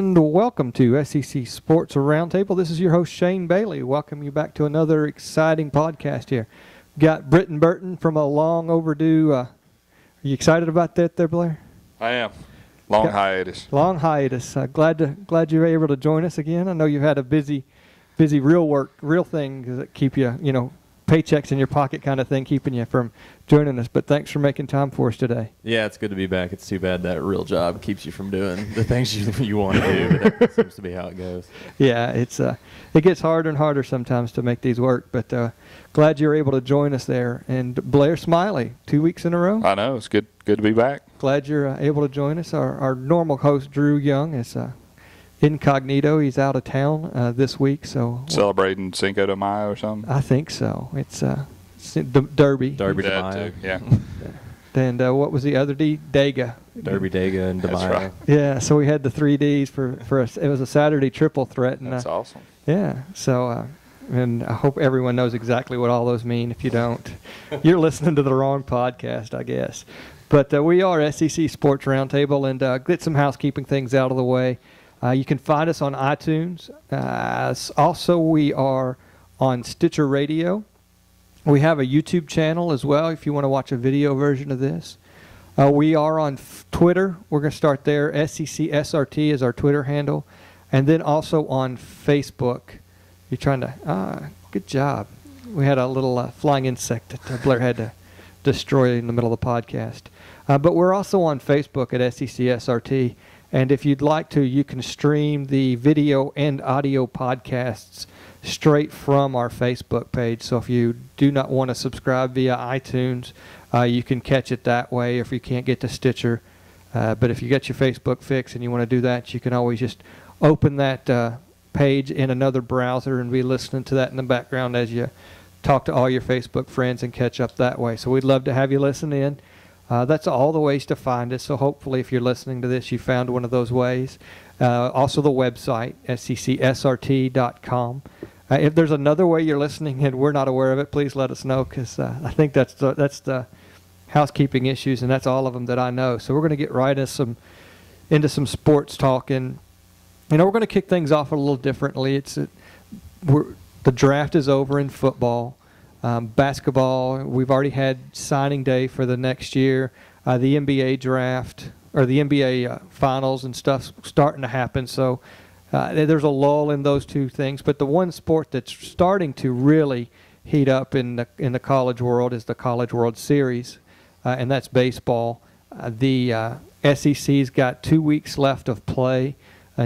and welcome to SEC Sports Roundtable. This is your host, Shane Bailey. Welcome you back to another exciting podcast here. Got Britton Burton from a long overdue. Are you excited about that there, Blair? I am. Long hiatus. Long hiatus. Glad you were able to join us again. I know you had a busy real things that keep you, paychecks in your pocket kind of thing, keeping you from joining us. But thanks for making time for us today. Yeah, it's good to be back. It's too bad that real job keeps you from doing the things you want to do, but that seems to be how it goes. Yeah, it gets harder and harder sometimes to make these work, but glad you're able to join us there. And Blair Smyly, 2 weeks in a row. I know. It's good to be back. Glad you're able to join us. Our normal host, Drew Young, is incognito. He's out of town this week, so celebrating Cinco de Mayo or something. I think so. It's Derby. Derby de Mayo. Too, yeah. And what was the other D? Dega. Derby, Dega, and de Mayo. That's right. Yeah, so we had the 3 Ds for us. It was a Saturday triple threat. And, that's awesome. Yeah, so and I hope everyone knows exactly what all those mean. If you don't, you're listening to the wrong podcast, I guess. But we are SEC Sports Roundtable, and get some housekeeping things out of the way. You can find us on iTunes. Also, we are on Stitcher Radio. We have a YouTube channel as well if you want to watch a video version of this. We are on Twitter. We're going to start there. SECSRT is our Twitter handle. And then also on Facebook. You're trying to, good job. We had a little flying insect that Blair had to destroy in the middle of the podcast. But we're also on Facebook at SECSRT. And if you'd like to, you can stream the video and audio podcasts straight from our Facebook page. So if you do not want to subscribe via iTunes, you can catch it that way if you can't get to Stitcher. But if you get your Facebook fix and you want to do that, you can always just open that page in another browser and be listening to that in the background as you talk to all your Facebook friends and catch up that way. So we'd love to have you listen in. That's all the ways to find us. So hopefully if you're listening to this, you found one of those ways. Also the website, SECSRT.com. If there's another way you're listening and we're not aware of it, please let us know, because I think that's the housekeeping issues, and that's all of them that I know. So we're going to get right into some sports talk, and we're going to kick things off a little differently. The draft is over in football. Basketball, we've already had signing day for the next year. The NBA draft, or the NBA finals and stuff starting to happen. So there's a lull in those two things. But the one sport that's starting to really heat up in the college world is the College World Series, and that's baseball. The SEC's got 2 weeks left of play.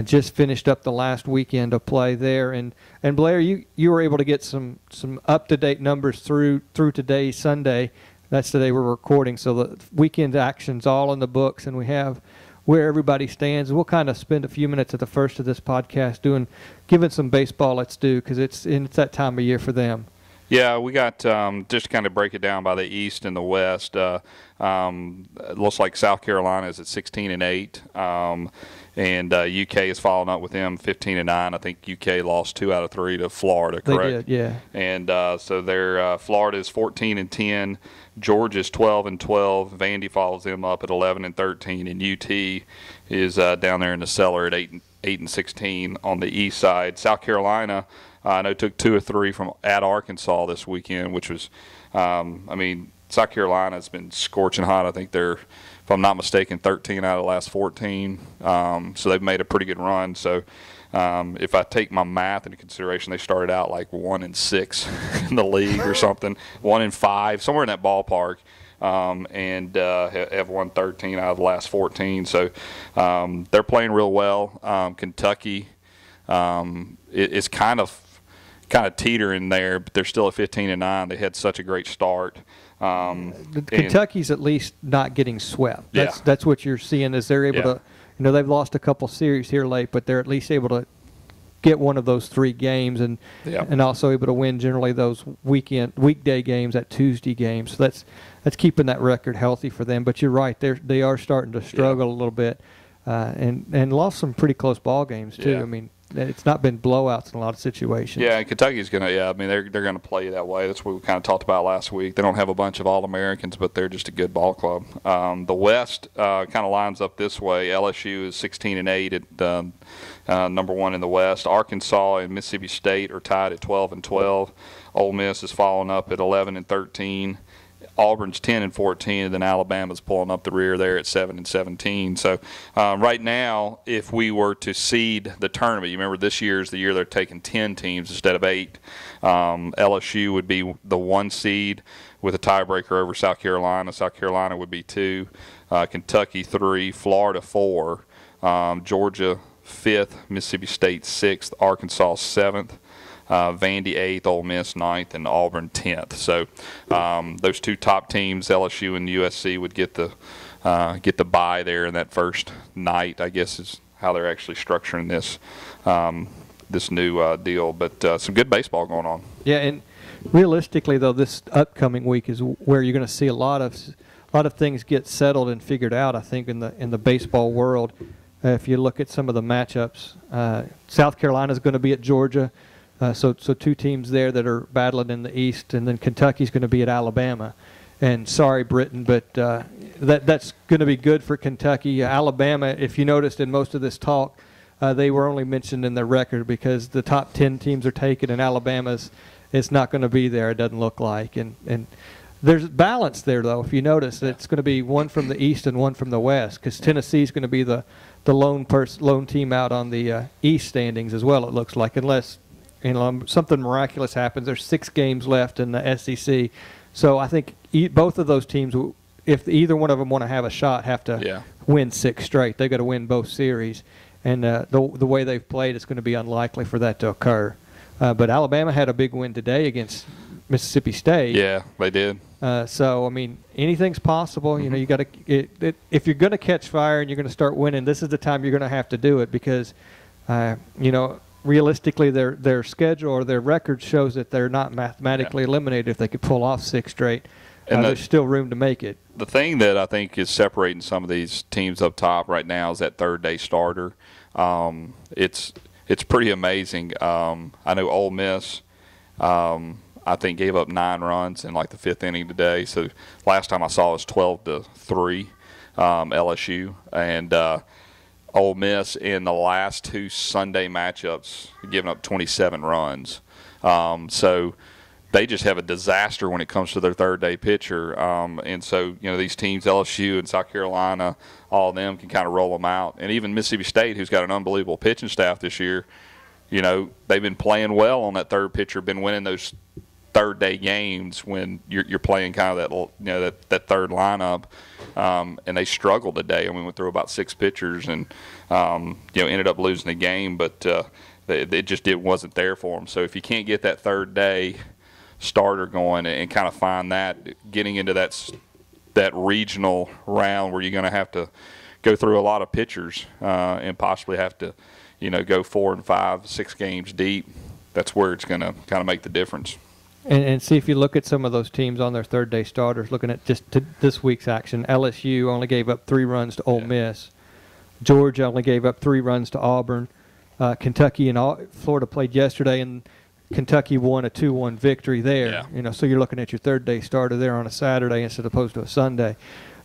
Just finished up the last weekend of play there, and Blair, you were able to get some up-to-date numbers through today, Sunday. That's the day we're recording, so the weekend action's all in the books, and we have where everybody stands. We'll kind of spend a few minutes at the first of this podcast giving some baseball its due, because it's that time of year for them. Yeah, we got, just to kind of break it down by the East and the West, it looks like South Carolina is at 16-8. And UK is following up with them 15-9. I think UK lost 2 out of 3 to Florida, correct? They did, yeah. And so they're Florida is 14-10, Georgia's 12-12, Vandy follows them up at 11-13, and UT is down there in the cellar at 8-16 on the east side. South Carolina, I know, took 2 or 3 from at Arkansas this weekend, which was, South Carolina's been scorching hot. I think they're, if I'm not mistaken, 13 out of the last 14. So they've made a pretty good run. So if I take my math into consideration, they started out like 1-6 in the league or something, 1-5, somewhere in that ballpark, and have won 13 out of the last 14. So they're playing real well. Kentucky is kind of teetering there, but they're still at 15-9. They had such a great start. Kentucky's at least not getting swept. That's what you're seeing, is they're able to, they've lost a couple series here late, but they're at least able to get one of those 3 games, and also able to win generally those weekday games, that Tuesday games. So that's keeping that record healthy for them. But you're right, they are starting to struggle a little bit, and lost some pretty close ball games too. Yeah. I mean, it's not been blowouts in a lot of situations. Yeah, and Kentucky's going to, I mean, they're going to play that way. That's what we kind of talked about last week. They don't have a bunch of All-Americans, but they're just a good ball club. The West kind of lines up this way. LSU is 16-8 at number one in the West. Arkansas and Mississippi State are tied at 12-12. Ole Miss is following up at 11-13. Auburn's 10-14, and then Alabama's pulling up the rear there at 7-17. So right now, if we were to seed the tournament, you remember this year is the year they're taking 10 teams instead of 8. LSU would be the 1 seed with a tiebreaker over South Carolina. South Carolina would be 2, Kentucky 3, Florida 4, Georgia 5th, Mississippi State 6th, Arkansas 7th. Vandy 8th, Ole Miss 9th, and Auburn 10th. So those 2 top teams, LSU and USC, would get the bye there in that first night, I guess is how they're actually structuring this new deal. But some good baseball going on. Yeah, and realistically, though, this upcoming week is where you're going to see a lot of things get settled and figured out, I think, in the baseball world. If you look at some of the matchups, South Carolina is going to be at Georgia. So 2 teams there that are battling in the East, and then Kentucky's going to be at Alabama. And sorry, Britton, but that's going to be good for Kentucky. Alabama, if you noticed in most of this talk, they were only mentioned in their record because the top 10 teams are taken, and Alabama's it's not going to be there, it doesn't look like. And there's balance there, though. If you notice, it's going to be one from the East and one from the West, because Tennessee's going to be the lone team out on the East standings as well, it looks like, unless something miraculous happens. There's 6 games left in the SEC. So I think both of those teams, if either one of them want to have a shot, have to win 6 straight. They've got to win both series. And the way they've played, it's going to be unlikely for that to occur. But Alabama had a big win today against Mississippi State. Yeah, they did. So, I mean, anything's possible. You know, you got to if you're going to catch fire and you're going to start winning, this is the time you're going to have to do it because, realistically, their schedule or their record shows that they're not mathematically eliminated if they could pull off 6 straight. And there's still room to make it. The thing that I think is separating some of these teams up top right now is that third-day starter. It's pretty amazing. I know Ole Miss, I think, gave up 9 runs in like the 5th inning today. So last time I saw it was 12-3 LSU. And Ole Miss in the last 2 Sunday matchups giving up 27 runs. So they just have a disaster when it comes to their third-day pitcher. And so, these teams, LSU and South Carolina, all of them can kind of roll them out. And even Mississippi State, who's got an unbelievable pitching staff this year, they've been playing well on that third pitcher, been winning those third-day games when you're playing kind of that third lineup. And they struggled today. I mean, we went through about 6 pitchers and, ended up losing the game, but it just wasn't there for them. So if you can't get that third-day starter going and kind of find that, getting into that regional round where you're going to have to go through a lot of pitchers and possibly have to, go 4 and 5, 6 games deep, that's where it's going to kind of make the difference. And see, if you look at some of those teams on their third-day starters, looking at just this week's action, LSU only gave up 3 runs to Ole Miss. Georgia only gave up 3 runs to Auburn. Kentucky and Florida played yesterday, and Kentucky won a 2-1 victory there. Yeah. So you're looking at your third-day starter there on a Saturday instead of opposed to a Sunday.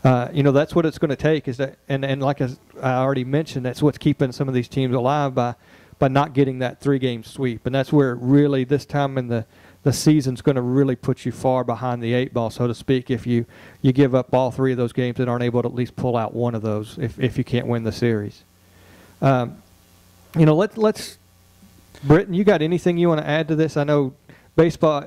That's what it's going to take. Is that, and like I already mentioned, that's what's keeping some of these teams alive by not getting that 3-game sweep. And that's where really this time in the season's going to really put you far behind the 8 ball, so to speak, if you give up all 3 of those games and aren't able to at least pull out one of those if you can't win the series. Let's Britton, you got anything you want to add to this? I know baseball.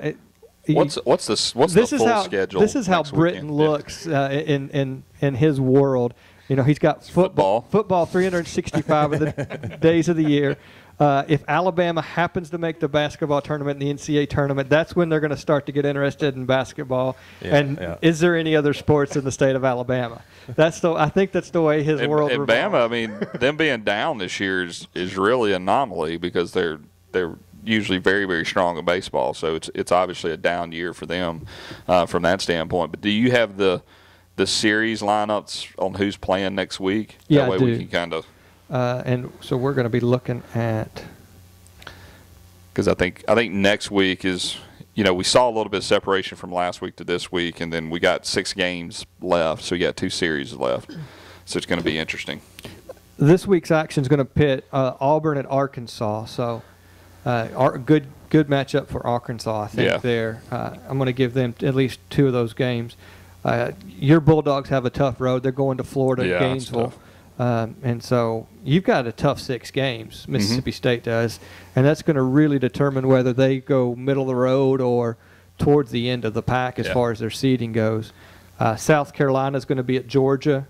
What's the full schedule? This is how Britton looks in his world. He's got football 365 of the days of the year. If Alabama happens to make the basketball tournament and the NCAA tournament, that's when they're going to start to get interested in basketball. Is there any other sports in the state of Alabama? I think that's the way his world revolves. Bama, I mean, them being down this year is really an anomaly because they're usually very, very strong in baseball. So it's obviously a down year for them from that standpoint. But do you have the series lineups on who's playing next week? Yeah, that way I do. We can kind of. And so we're going to be looking at because I think next week is, we saw a little bit of separation from last week to this week, and then we got 6 games left, so we got 2 series left. So it's going to be interesting. This week's action is going to pit Auburn at Arkansas. So good matchup for Arkansas, I think. Yeah. There, I'm going to give them at least 2 of those games. Your Bulldogs have a tough road. They're going to Florida, Yeah, Gainesville. And so you've got a tough 6 games, Mississippi State does, and that's going to really determine whether they go middle of the road or towards the end of the pack as far as their seeding goes. South Carolina is going to be at Georgia.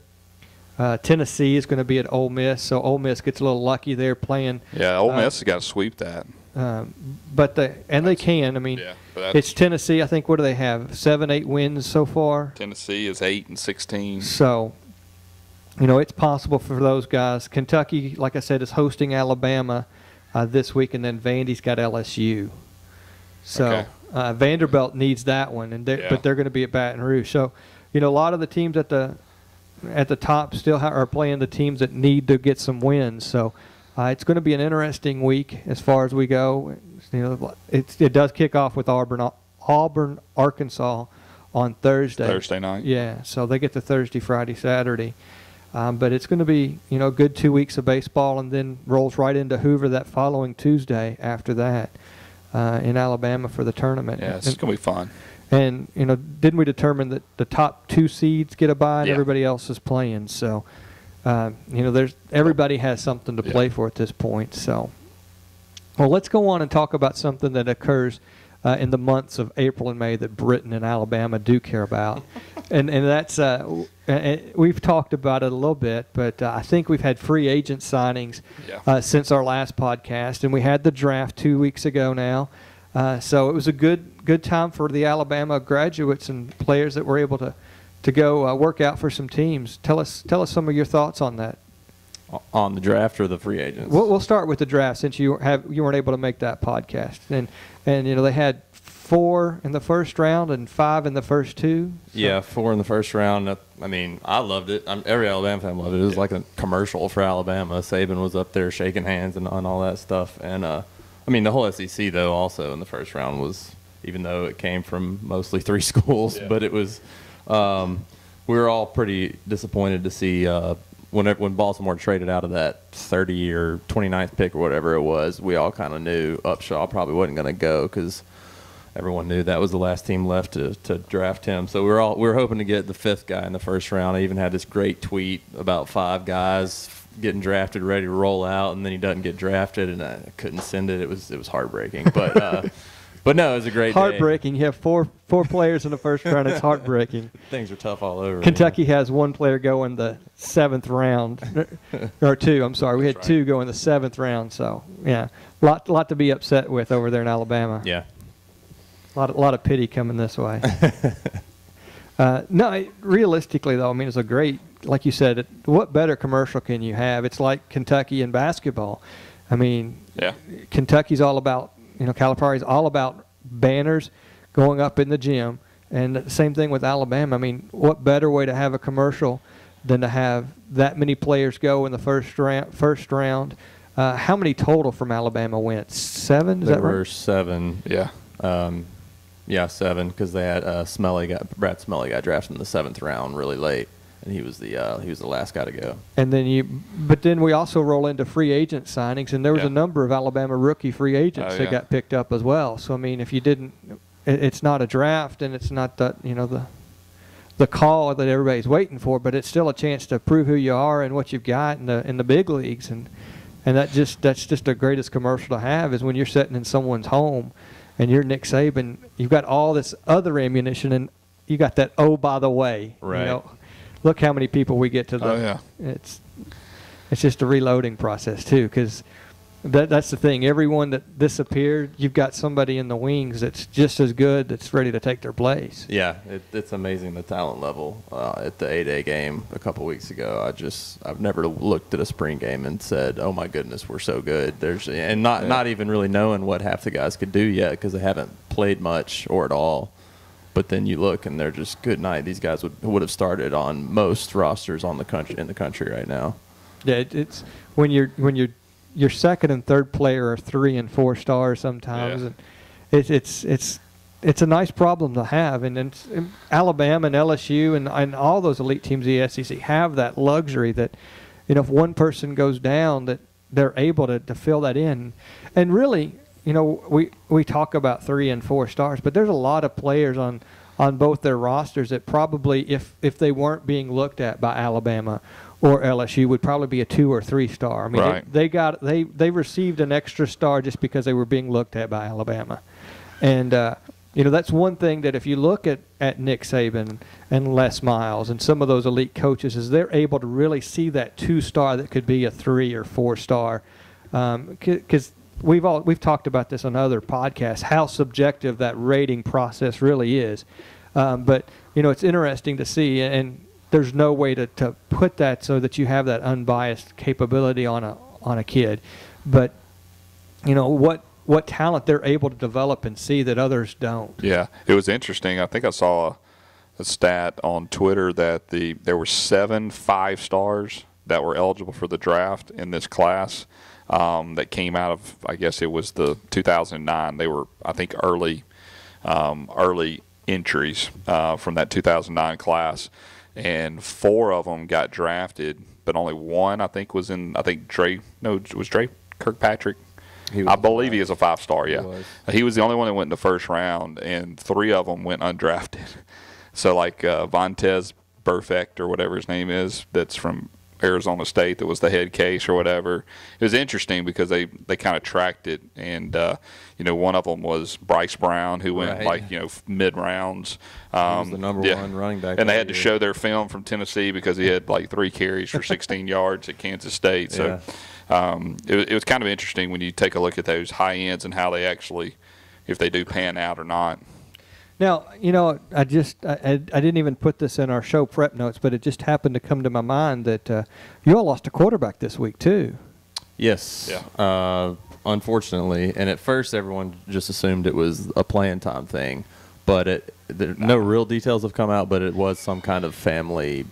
Tennessee is going to be at Ole Miss, so Ole Miss gets a little lucky there playing. Yeah, Ole Miss has got to sweep that. They can. I mean, it's Tennessee. I think, what do they have? 7, 8 wins so far. Tennessee is 8-16. So, it's possible for those guys. Kentucky, like I said, is hosting Alabama this week, and then Vandy's got LSU. So Vanderbilt needs that one, but they're going to be at Baton Rouge. So, a lot of the teams at the top still are playing the teams that need to get some wins. So it's going to be an interesting week as far as we go. It does kick off with Auburn, Arkansas on Thursday night. Yeah, so they get to Thursday, Friday, Saturday. But it's going to be, a good 2 weeks of baseball, and then rolls right into Hoover that following Tuesday after that in Alabama for the tournament. Yeah, it's going to be fun. And, didn't we determine that the top 2 seeds get a bye and everybody else is playing? So, everybody has something to play for at this point. So, well, let's go on and talk about something that occurs in the months of April and May that Britton and Alabama do care about. and that's, we've talked about it a little bit, but I think we've had free agent signings since our last podcast, and we had the draft 2 weeks ago now. So it was a good time for the Alabama graduates and players that were able to go work out for some teams. Tell us some of your thoughts on that. On the draft or the free agents? We'll start with the draft since you weren't able to make that podcast, and they had 4 in the first round and 5 in the first 2. So. Yeah, 4 in the first round. I mean, I loved it. Every Alabama fan loved it. It was like a commercial for Alabama. Saban was up there shaking hands and all that stuff, and the whole SEC, though, also in the first round was, even though it came from mostly 3 schools, but it was, we were all pretty disappointed to see when Baltimore traded out of that 30 or 29th pick or whatever it was. We all kind of knew Upshaw probably wasn't going to go because everyone knew that was the last team left to draft him. So we were hoping to get the 5th guy in the first round. I even had this great tweet about 5 guys getting drafted, ready to roll out, and then he doesn't get drafted, and I couldn't send it. It was heartbreaking, but no, it was a great heartbreaking. day. You have four players in the first round. It's heartbreaking. Things are tough all over. Kentucky has 1 player go in the 7th round, or 2. I'm sorry, we had 2 go in the 7th round. So yeah, lot to be upset with over there in Alabama. Yeah, a lot of pity coming this way. No, realistically though, I mean, it's a great. Like you said, what better commercial can you have? It's like Kentucky in basketball. I mean, Kentucky's all about, Calipari's all about banners going up in the gym. And the same thing with Alabama. I mean, what better way to have a commercial than to have that many players go in the first round? How many total from Alabama went? 7? Is that right? There were 7. Yeah. 7 because they had Brad Smyly got drafted in the 7th round really late. And he was the last guy to go. And then we also roll into free agent signings, and there was a number of Alabama rookie free agents that got picked up as well. So I mean, if you didn't, it's not a draft, and it's not the call that everybody's waiting for, but it's still a chance to prove who you are and what you've got in the big leagues, and that's just the greatest commercial to have is when you're sitting in someone's home, and you're Nick Saban, you've got all this other ammunition, and you got that by the way, right. Look how many people we get to the. Oh, yeah. It's just a reloading process too, because that's the thing. Everyone that disappeared, you've got somebody in the wings that's just as good, that's ready to take their place. Yeah, it's amazing the talent level at the 8A game a couple weeks ago. I've never looked at a spring game and said, "Oh my goodness, we're so good." Not even really knowing what half the guys could do yet because they haven't played much or at all. But then you look, and they're just good night. These guys would have started on most rosters in the country right now. Yeah, it's when you're your second and third player are 3 and 4 stars sometimes, and it's a nice problem to have. And Alabama and LSU and all those elite teams in the SEC have that luxury that, if one person goes down, that they're able to fill that in. And really, we talk about 3 and 4 stars, but there's a lot of players on both their rosters that probably, if they weren't being looked at by Alabama or LSU, would probably be a 2 or 3 star. I mean, right. they received an extra star just because they were being looked at by Alabama. And that's one thing that if you look at Nick Saban and Les Miles and some of those elite coaches, is they're able to really see that 2 star that could be a 3 or 4 star. Because we've talked about this on other podcasts, how subjective that rating process really is. But it's interesting to see, and there's no way to put that so that you have that unbiased capability on a kid. But what talent they're able to develop and see that others don't. Yeah, it was interesting. I think I saw a stat on Twitter that there were 7 5-stars that were eligible for the draft in this class that came out of, I guess it was the 2009. They were, I think, early entries from that 2009 class, and 4 of them got drafted, but only one, I think, was in. I think Dre Kirkpatrick. I believe he is a 5-star. Yeah, he was the only one that went in the first round, and 3 of them went undrafted. So like Vontez Burfict or whatever his name is, that's from Arizona State, that was the head case or whatever. It was interesting because they kind of tracked it, and one of them was Bryce Brown, who went mid rounds. He was the number 1 running back, and they had to show their film from Tennessee because he had like 3 carries for 16 yards at Kansas State. So it was kind of interesting when you take a look at those high ends and how they actually, if they do pan out or not. Now, I didn't even put this in our show prep notes, but it just happened to come to my mind that you all lost a quarterback this week, too. Yes. Yeah. Unfortunately. And at first, everyone just assumed it was a playing time thing. But no real details have come out, but it was some kind of family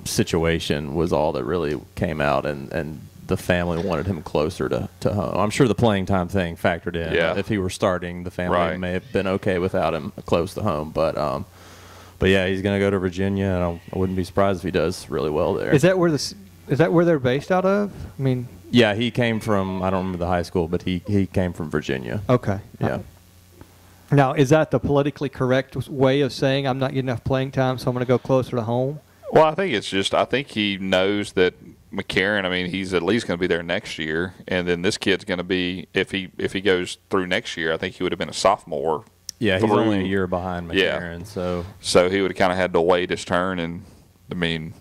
situation was all that really came out. And the family wanted him closer to home. I'm sure the playing time thing factored in. Yeah. If he were starting, the family may have been okay without him close to home. But yeah, he's going to go to Virginia, and I wouldn't be surprised if he does really well there. Is that where they're based out of? I mean, yeah, he came from, I don't remember the high school, but he came from Virginia. Okay. Yeah. Now, is that the politically correct way of saying I'm not getting enough playing time, so I'm going to go closer to home? Well, I think he knows that McCarron, I mean, he's at least going to be there next year, and then this kid's going to be, if he goes through next year, I think he would have been a sophomore. Yeah, he's only a year behind McCarron, so he would have kind of had to wait his turn, and I mean,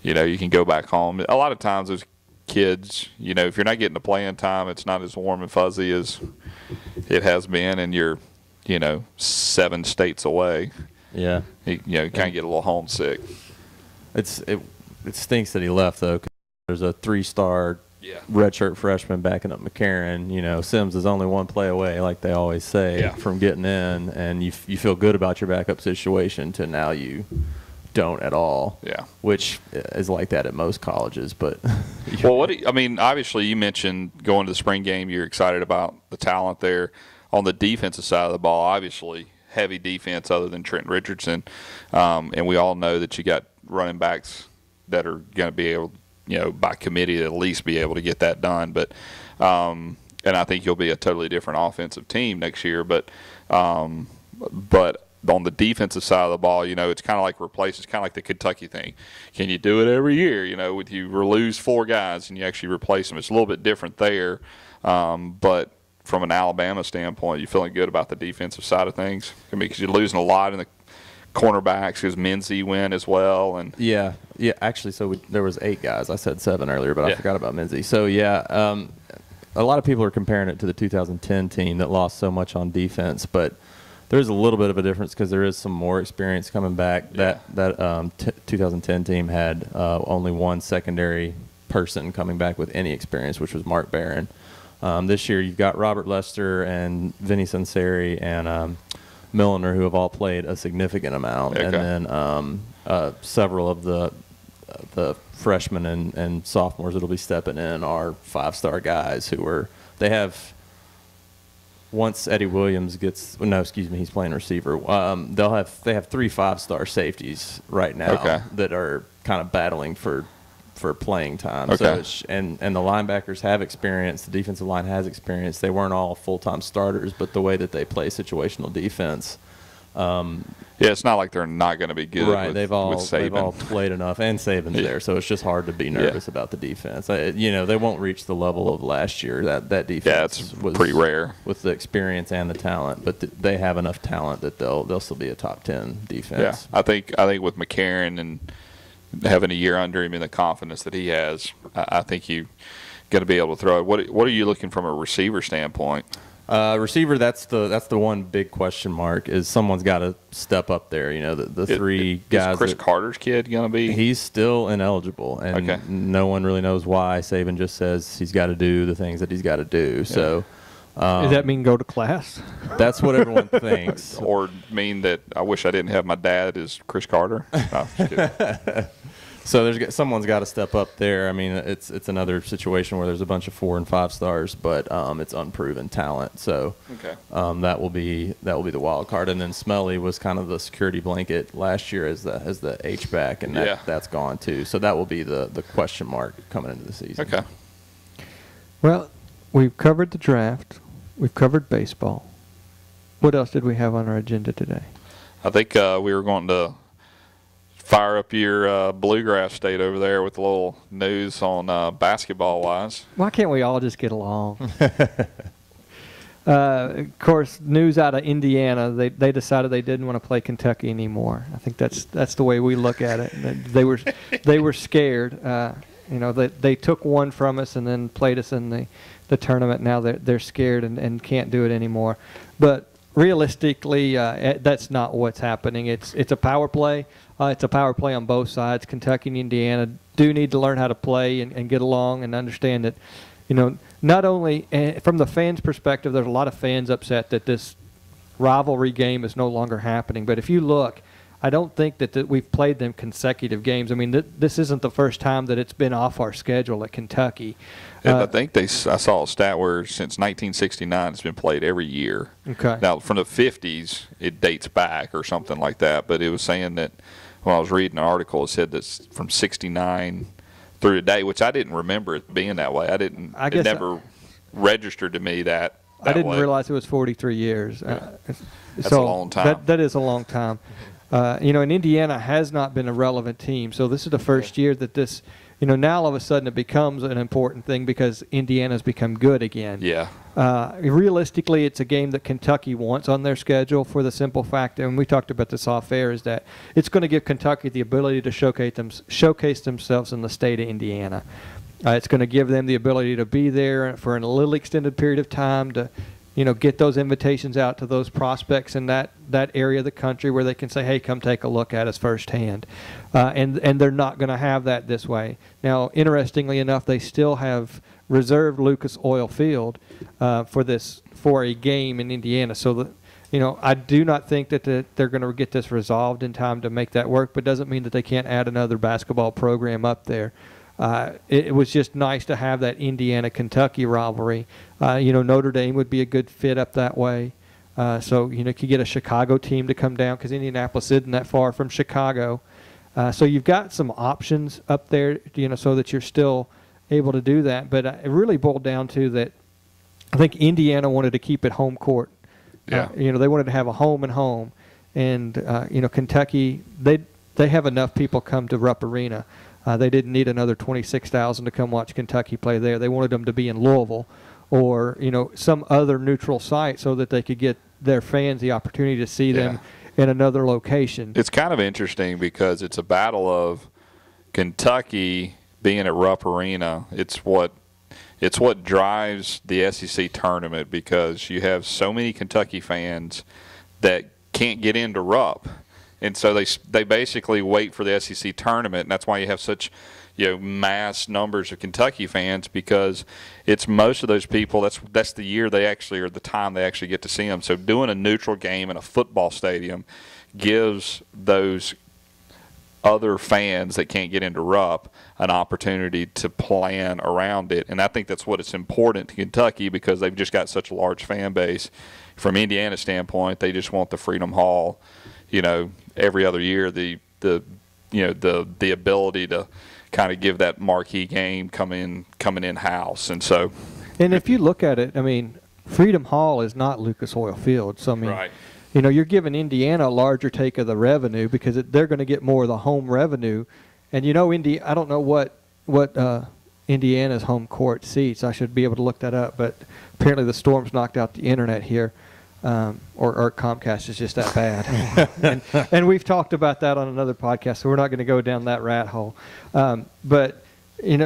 you can go back home. A lot of times those kids, if you're not getting the playing time, it's not as warm and fuzzy as it has been, and you're 7 states away. Yeah, you kind of get a little homesick. It stinks that he left, though, because there's a 3-star redshirt freshman backing up McCarron. Sims is only 1 play away, like they always say, from getting in, and you feel good about your backup situation to now you don't at all. Yeah. Which is like that at most colleges, but well, obviously you mentioned going to the spring game, you're excited about the talent there. On the defensive side of the ball, obviously heavy defense other than Trent Richardson, and we all know that you got running backs that are going to be able, by committee, to at least be able to get that done. But and I think you'll be a totally different offensive team next year. But on the defensive side of the ball, it's kind of like it's kind of like the Kentucky thing. Can you do it every year? With you lose 4 guys and you actually replace them. It's a little bit different there. But from an Alabama standpoint, you feeling good about the defensive side of things? I mean, because you're losing a lot in the cornerbacks, because Mincy went as well, and yeah. Actually, so there was 8 guys. I said 7 earlier, but I forgot about Mincy. So a lot of people are comparing it to the 2010 team that lost so much on defense, but there's a little bit of a difference because there is some more experience coming back. Yeah. That 2010 team had only 1 secondary person coming back with any experience, which was Mark Barron. This year you've got Robert Lester and Vinny Sunseri and Milliner, who have all played a significant amount, and then several of the the freshmen and sophomores that'll be stepping in are 5-star guys they have. Once Eddie Williams he's playing receiver. They have 3 5-star safeties right now that are kind of battling for playing time. Okay. So and the linebackers have experience. The defensive line has experience. They weren't all full-time starters, but the way that they play situational defense. It's not like they're not going to be good. Right, with they've all Saban. played enough, and Saban's there, so it's just hard to be nervous about the defense. They won't reach the level of last year. That defense was pretty rare with the experience and the talent, but they have enough talent that they'll still be a top 10 defense. Yeah, I think with McCarron and having a year under him and the confidence that he has, I think you're going to be able to throw it. What are you looking from a receiver standpoint? Receiver, that's the one big question mark is someone's got to step up there. The 3 guys. Is Chris Carter's kid going to be? He's still ineligible, and no one really knows why. Saban just says he's got to do the things that he's got to do. Yeah. So, does that mean go to class? That's what everyone thinks. Or mean that I wish I didn't have my dad as Chris Carter? No, just kidding. So someone's got to step up there. I mean, it's another situation where there's a bunch of 4 and 5 stars, but it's unproven talent. So that will be the wild card. And then Smyly was kind of the security blanket last year as the H-back, and that's gone too. So that will be the question mark coming into the season. Okay. Well, we've covered the draft. We've covered baseball. What else did we have on our agenda today? I think we were going to fire up your bluegrass state over there with a little news on basketball-wise. Why can't we all just get along? Of course, news out of Indiana. They decided they didn't want to play Kentucky anymore. I think that's the way we look at it. They were scared. They took one from us and then played us in the tournament. Now they're scared and can't do it anymore. But realistically, that's not what's happening. It's a power play. It's a power play on both sides. Kentucky and Indiana do need to learn how to play and get along and understand that, not only from the fans' perspective, there's a lot of fans upset that this rivalry game is no longer happening. But if you look, I don't think that we've played them consecutive games. I mean, this isn't the first time that it's been off our schedule at Kentucky. I think I saw a stat where since 1969 it's been played every year. Okay. Now, from the 50s, it dates back or something like that. But it was saying that when I was reading an article, it said that from 69 through today, which I didn't remember it being that way. It never registered to me that I didn't way. realize it was 43 years. That's a long time. That is a long time. And Indiana has not been a relevant team. So this is the first year that this, now all of a sudden it becomes an important thing because Indiana's become good again. Yeah. Realistically, it's a game that Kentucky wants on their schedule for the simple fact, and we talked about this off air, is that it's going to give Kentucky the ability to showcase themselves in the state of Indiana. It's going to give them the ability to be there for a little extended period of time to get those invitations out to those prospects in that area of the country where they can say, hey, come take a look at us firsthand. And they're not going to have that this way. Now, interestingly enough, they still have reserved Lucas Oil Field for a game in Indiana. So, I do not think that they're going to get this resolved in time to make that work, but doesn't mean that they can't add another basketball program up there. It was just nice to have that Indiana-Kentucky rivalry. Notre Dame would be a good fit up that way. So, could get a Chicago team to come down because Indianapolis isn't that far from Chicago. So you've got some options up there, so that you're still able to do that. But it really boiled down to that I think Indiana wanted to keep it home court. Yeah. They wanted to have a home and home. And, Kentucky, they have enough people come to Rupp Arena. They didn't need another 26,000 to come watch Kentucky play there. They wanted them to be in Louisville or, some other neutral site so that they could get their fans the opportunity to see them in another location. It's kind of interesting because it's a battle of Kentucky being at Rupp Arena. It's what drives the SEC tournament because you have so many Kentucky fans that can't get into Rupp. And so they basically wait for the SEC tournament, and that's why you have such mass numbers of Kentucky fans because it's most of those people. That's the year they actually or the time they actually get to see them. So doing a neutral game in a football stadium gives those other fans that can't get into Rupp an opportunity to plan around it. And I think that's what it's important to Kentucky, because they've just got such a large fan base. From Indiana's standpoint, they just want the Freedom Hall, every other year, the ability to kind of give that marquee game coming in house. And so, and if you look at it, I mean, Freedom Hall is not Lucas Oil Field. So I mean, right. You're giving Indiana a larger take of the revenue because they're going to get more of the home revenue. And I don't know what Indiana's home court seats. I should be able to look that up, but apparently the Storm's knocked out the internet here, or Comcast is just that bad. and we've talked about that on another podcast, so we're not going to go down that rat hole. But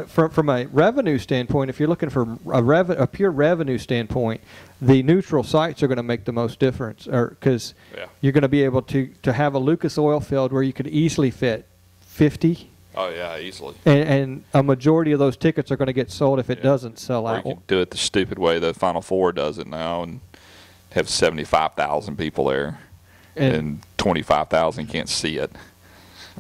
from a revenue standpoint, if you're looking for a pure revenue standpoint, the neutral sites are going to make the most difference, because you're going to be able to have a Lucas Oil Field where you could easily fit 50. Oh yeah, easily. And a majority of those tickets are going to get sold if it doesn't sell out. Or you could do it the stupid way the Final Four does it now, and have 75,000 people there, and 25,000 can't see it.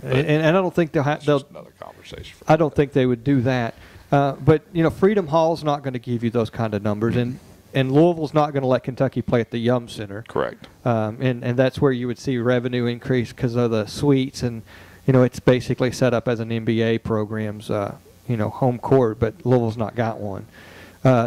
And I don't think they'll another conversation. I don't think they would do that. But Freedom Hall's not going to give you those kind of numbers, and Louisville's not going to let Kentucky play at the Yum Center. Correct. And that's where you would see revenue increase because of the suites, and it's basically set up as an NBA program's home court, but Louisville's not got one.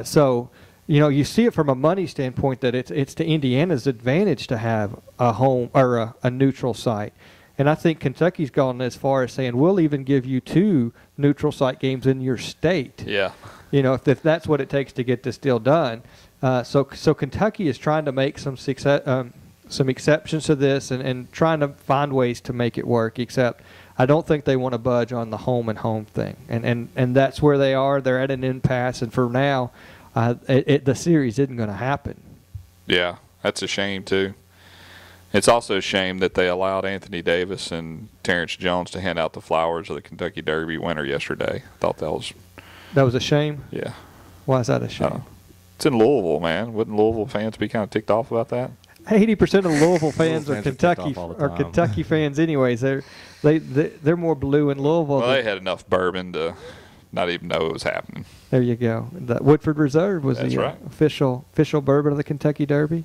So you see it from a money standpoint that it's to Indiana's advantage to have a home or a neutral site. And I think Kentucky's gone as far as saying, we'll even give you 2 neutral site games in your state. Yeah. If that's what it takes to get this deal done. So Kentucky is trying to make some exceptions to this and trying to find ways to make it work, except I don't think they want to budge on the home and home thing. And that's where they are. They're at an impasse. And for now, the series isn't going to happen. Yeah, that's a shame, too. It's also a shame that they allowed Anthony Davis and Terrence Jones to hand out the flowers of the Kentucky Derby winner yesterday. I thought that was a shame? Yeah. Why is that a shame? It's in Louisville, man. Wouldn't Louisville fans be kind of ticked off about that? 80% of Louisville fans are Kentucky fans anyways. They're more blue in Louisville. Well, they had enough bourbon to not even know it was happening. There you go. The Woodford Reserve was the official bourbon of the Kentucky Derby.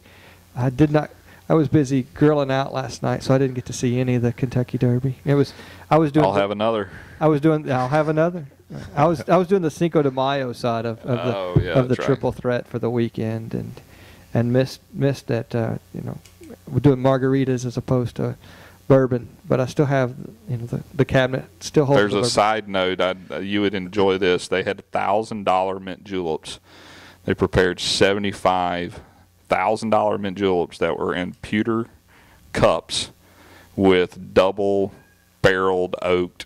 I was busy grilling out last night, so I didn't get to see any of the Kentucky Derby. I'll have another. I'll have another. I was doing the Cinco de Mayo side of the triple threat for the weekend, and missed that. We're doing margaritas as opposed to bourbon, but I still have the cabinet still holds. There's a side note. You would enjoy this. They had $1,000 mint juleps. They prepared 75 $1,000 mint juleps that were in pewter cups with double-barreled oaked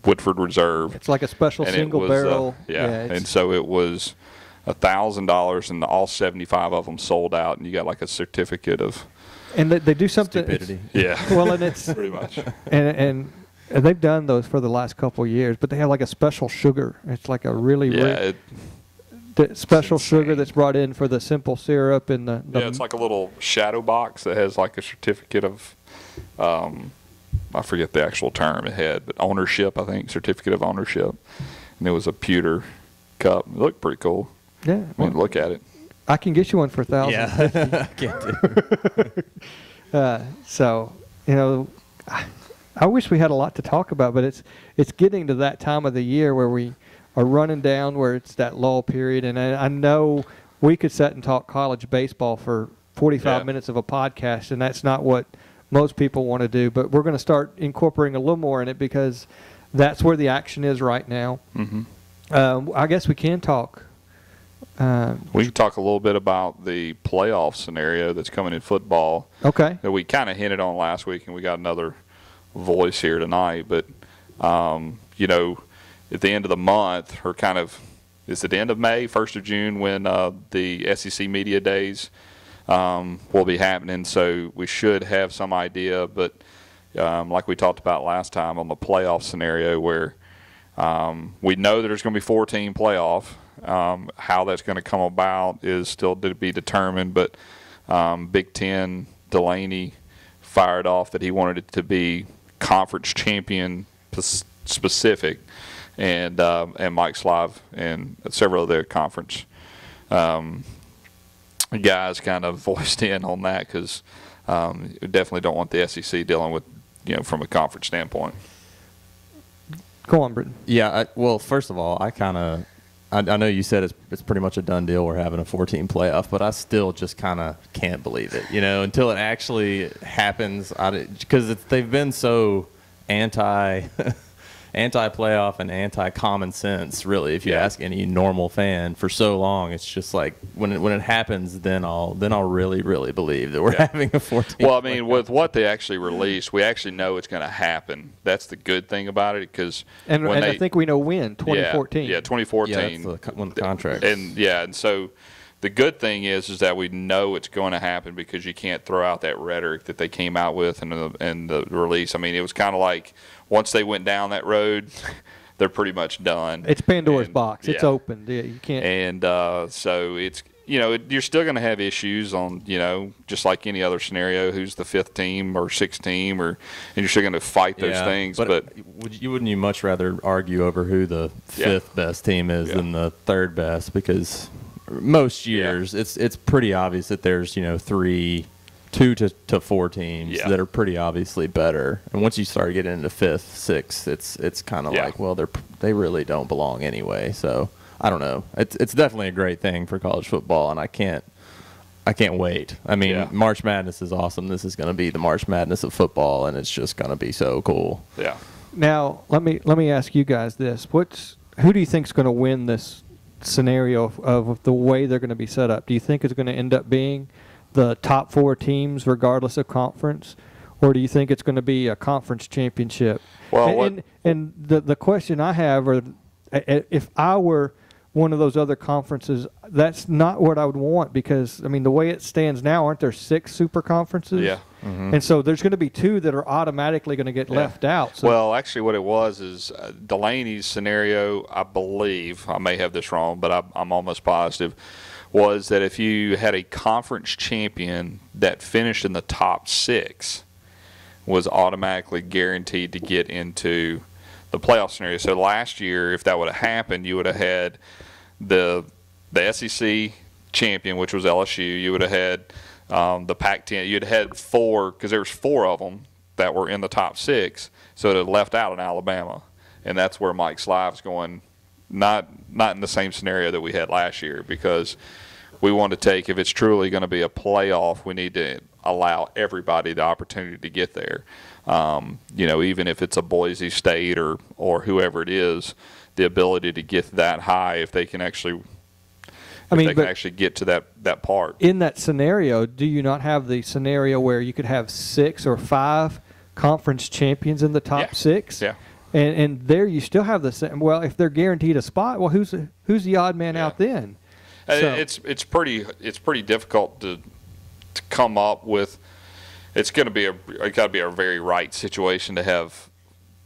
Woodford Reserve. It's like a special single barrel. And so it was $1,000, and all 75 of them sold out, and you got like a certificate of. And they do something. Stupidity. Yeah. Well, and it's pretty much. And they've done those for the last couple of years, but they have like a special sugar. It's like a really rich. The special sugar that's brought in for the simple syrup and the it's like a little shadow box that has like a certificate of I forget the actual term it had, but ownership, I think, certificate of ownership. And it was a pewter cup. It looked pretty cool. Yeah. I mean, look at it. I can get you one for $1,000. Yeah. I can't do. So, I wish we had a lot to talk about, but it's getting to that time of the year where we are running down, where it's that lull period. And I know we could sit and talk college baseball for 45 minutes of a podcast, and that's not what most people want to do. But we're going to start incorporating a little more in it because that's where the action is right now. Mm-hmm. I guess we can talk. We can talk a little bit about the playoff scenario that's coming in football. Okay. That we kind of hinted on last week, and we got another voice here tonight. But, at the end of the month, or kind of, is it the end of May, 1st of June, when the SEC Media Days will be happening. So we should have some idea. But like we talked about last time on the playoff scenario where we know that there's going to be 4-team playoff. How that's going to come about is still to be determined. But Big Ten Delaney fired off that he wanted it to be conference champion specific, and Mike Slive and several of their conference guys kind of voiced in on that because you definitely don't want the SEC dealing with, from a conference standpoint. Go on, Britton. Yeah, well, first of all, I know you said it's pretty much a done deal. We're having a 14 playoff, but I still just kind of can't believe it, until it actually happens. Because they've been so anti-playoff and anti-common sense, really. If you ask any normal fan for so long, it's just like when it happens, then I'll really believe that we're having a 14. Well, I mean, with what they actually released, we actually know it's going to happen. That's the good thing about it, because I think we know when 2014. Yeah, 2014. Yeah, that's when the contract. And so the good thing is that we know it's going to happen because you can't throw out that rhetoric that they came out with in the release. I mean, it was kind of like once they went down that road, they're pretty much done. It's Pandora's box. It's open. Yeah, you can't. And so it's you're still going to have issues on just like any other scenario. Who's the fifth team or sixth team, and you're still going to fight those things. But wouldn't you much rather argue over who the fifth best team is than the third best? Because most years it's pretty obvious that there's 2 to 4 teams that are pretty obviously better, and once you start getting into fifth, sixth, it's kind of like, well, they really don't belong anyway. So I don't know. It's definitely a great thing for college football, and I can't wait. I mean, March Madness is awesome. This is going to be the March Madness of football, and it's just going to be so cool. Yeah. Now let me ask you guys this: who do you think is going to win this scenario of the way they're going to be set up? Do you think it's going to end up being the top 4 teams regardless of conference, or do you think it's going to be a conference championship? Well, and the question I have, if I were one of those other conferences, that's not what I would want, because I mean, the way it stands now, aren't there 6 super conferences? Yeah. Mm-hmm. And so there's going to be 2 that are automatically going to get left out. So. Well, actually, what it was is Delaney's scenario, I believe, I may have this wrong, but I'm almost positive, was that if you had a conference champion that finished in the top 6, was automatically guaranteed to get into the playoff scenario. So last year, if that would have happened, you would have had the SEC champion, which was LSU. You would have had the Pac-10. You'd had 4, because there was 4 of them that were in the top 6, so it had left out in Alabama, and that's where Mike Slive's going. Not in the same scenario that we had last year, because we want to take, if it's truly going to be a playoff, we need to allow everybody the opportunity to get there. Even if it's a Boise State or whoever it is, the ability to get that high if they can actually get to that part. In that scenario, do you not have the scenario where you could have 6 or 5 conference champions in the top 6? Yeah. And there you still have the same. Well, if they're guaranteed a spot, well, who's the odd man out then? So, it's pretty difficult to come up with. It's got to be a very right situation to have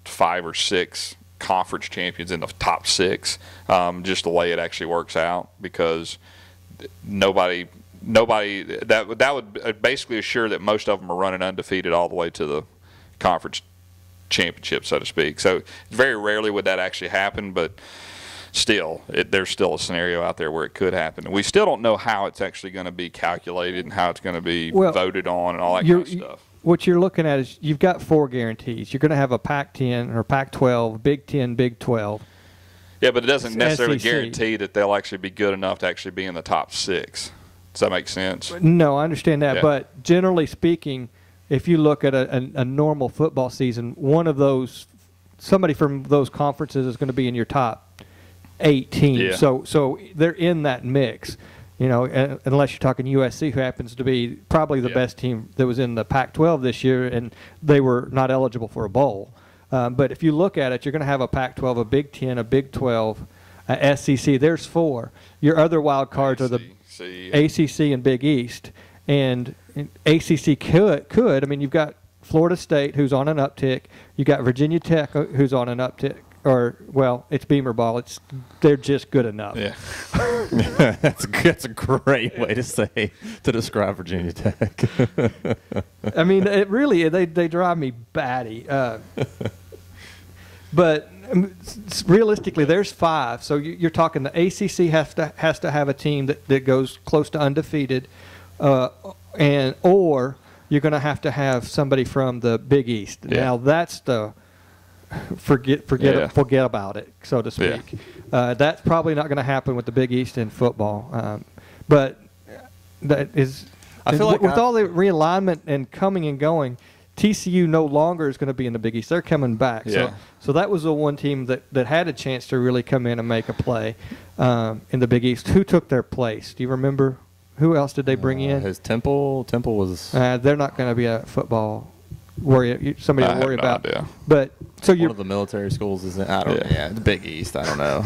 5 or 6 conference champions in the top 6. Just the way it actually works out, because nobody that would basically assure that most of them are running undefeated all the way to the conference championship, so to speak. So very rarely would that actually happen, but still, there's still a scenario out there where it could happen. And we still don't know how it's actually going to be calculated and how it's going to be voted on and all that kind of stuff. What you're looking at is you've got 4 guarantees. You're going to have a Pac-10 or Pac-12, Big 10, Big 12. Yeah, but it doesn't necessarily SEC. guarantee that they'll actually be good enough to actually be in the top 6. Does that make sense? No, I understand that. Yeah. But generally speaking, if you look at a normal football season, somebody from those conferences is going to be in your top 8 teams. Yeah. So they're in that mix, unless you're talking USC, who happens to be probably the best team that was in the Pac-12 this year, and they were not eligible for a bowl. But if you look at it, you're going to have a Pac-12, a Big 10, a Big 12, a SEC. There's 4. Your other wild cards are the ACC and Big East. And ACC could. I mean, you've got Florida State, who's on an uptick. You got Virginia Tech, who's on an uptick. It's Beamer ball. They're just good enough. Yeah, that's a great way to describe Virginia Tech. I mean, it really they drive me batty. But realistically, there's 5. So you're talking the ACC has to have a team that goes close to undefeated, or you're going to have somebody from the Big East. Yeah. Now that's the forget about it, so to speak. Yeah. That's probably not going to happen with the Big East in football. But that is, I feel like with all the realignment and coming and going, TCU no longer is going to be in the Big East. They're coming back. Yeah. So that was the one team that had a chance to really come in and make a play in the Big East. Who took their place? Do you remember? Who else did they bring in? His Temple was They're not going to be a football somebody to worry about. Idea. But so one of the military schools is I don't know. Yeah, the Big East. I don't know.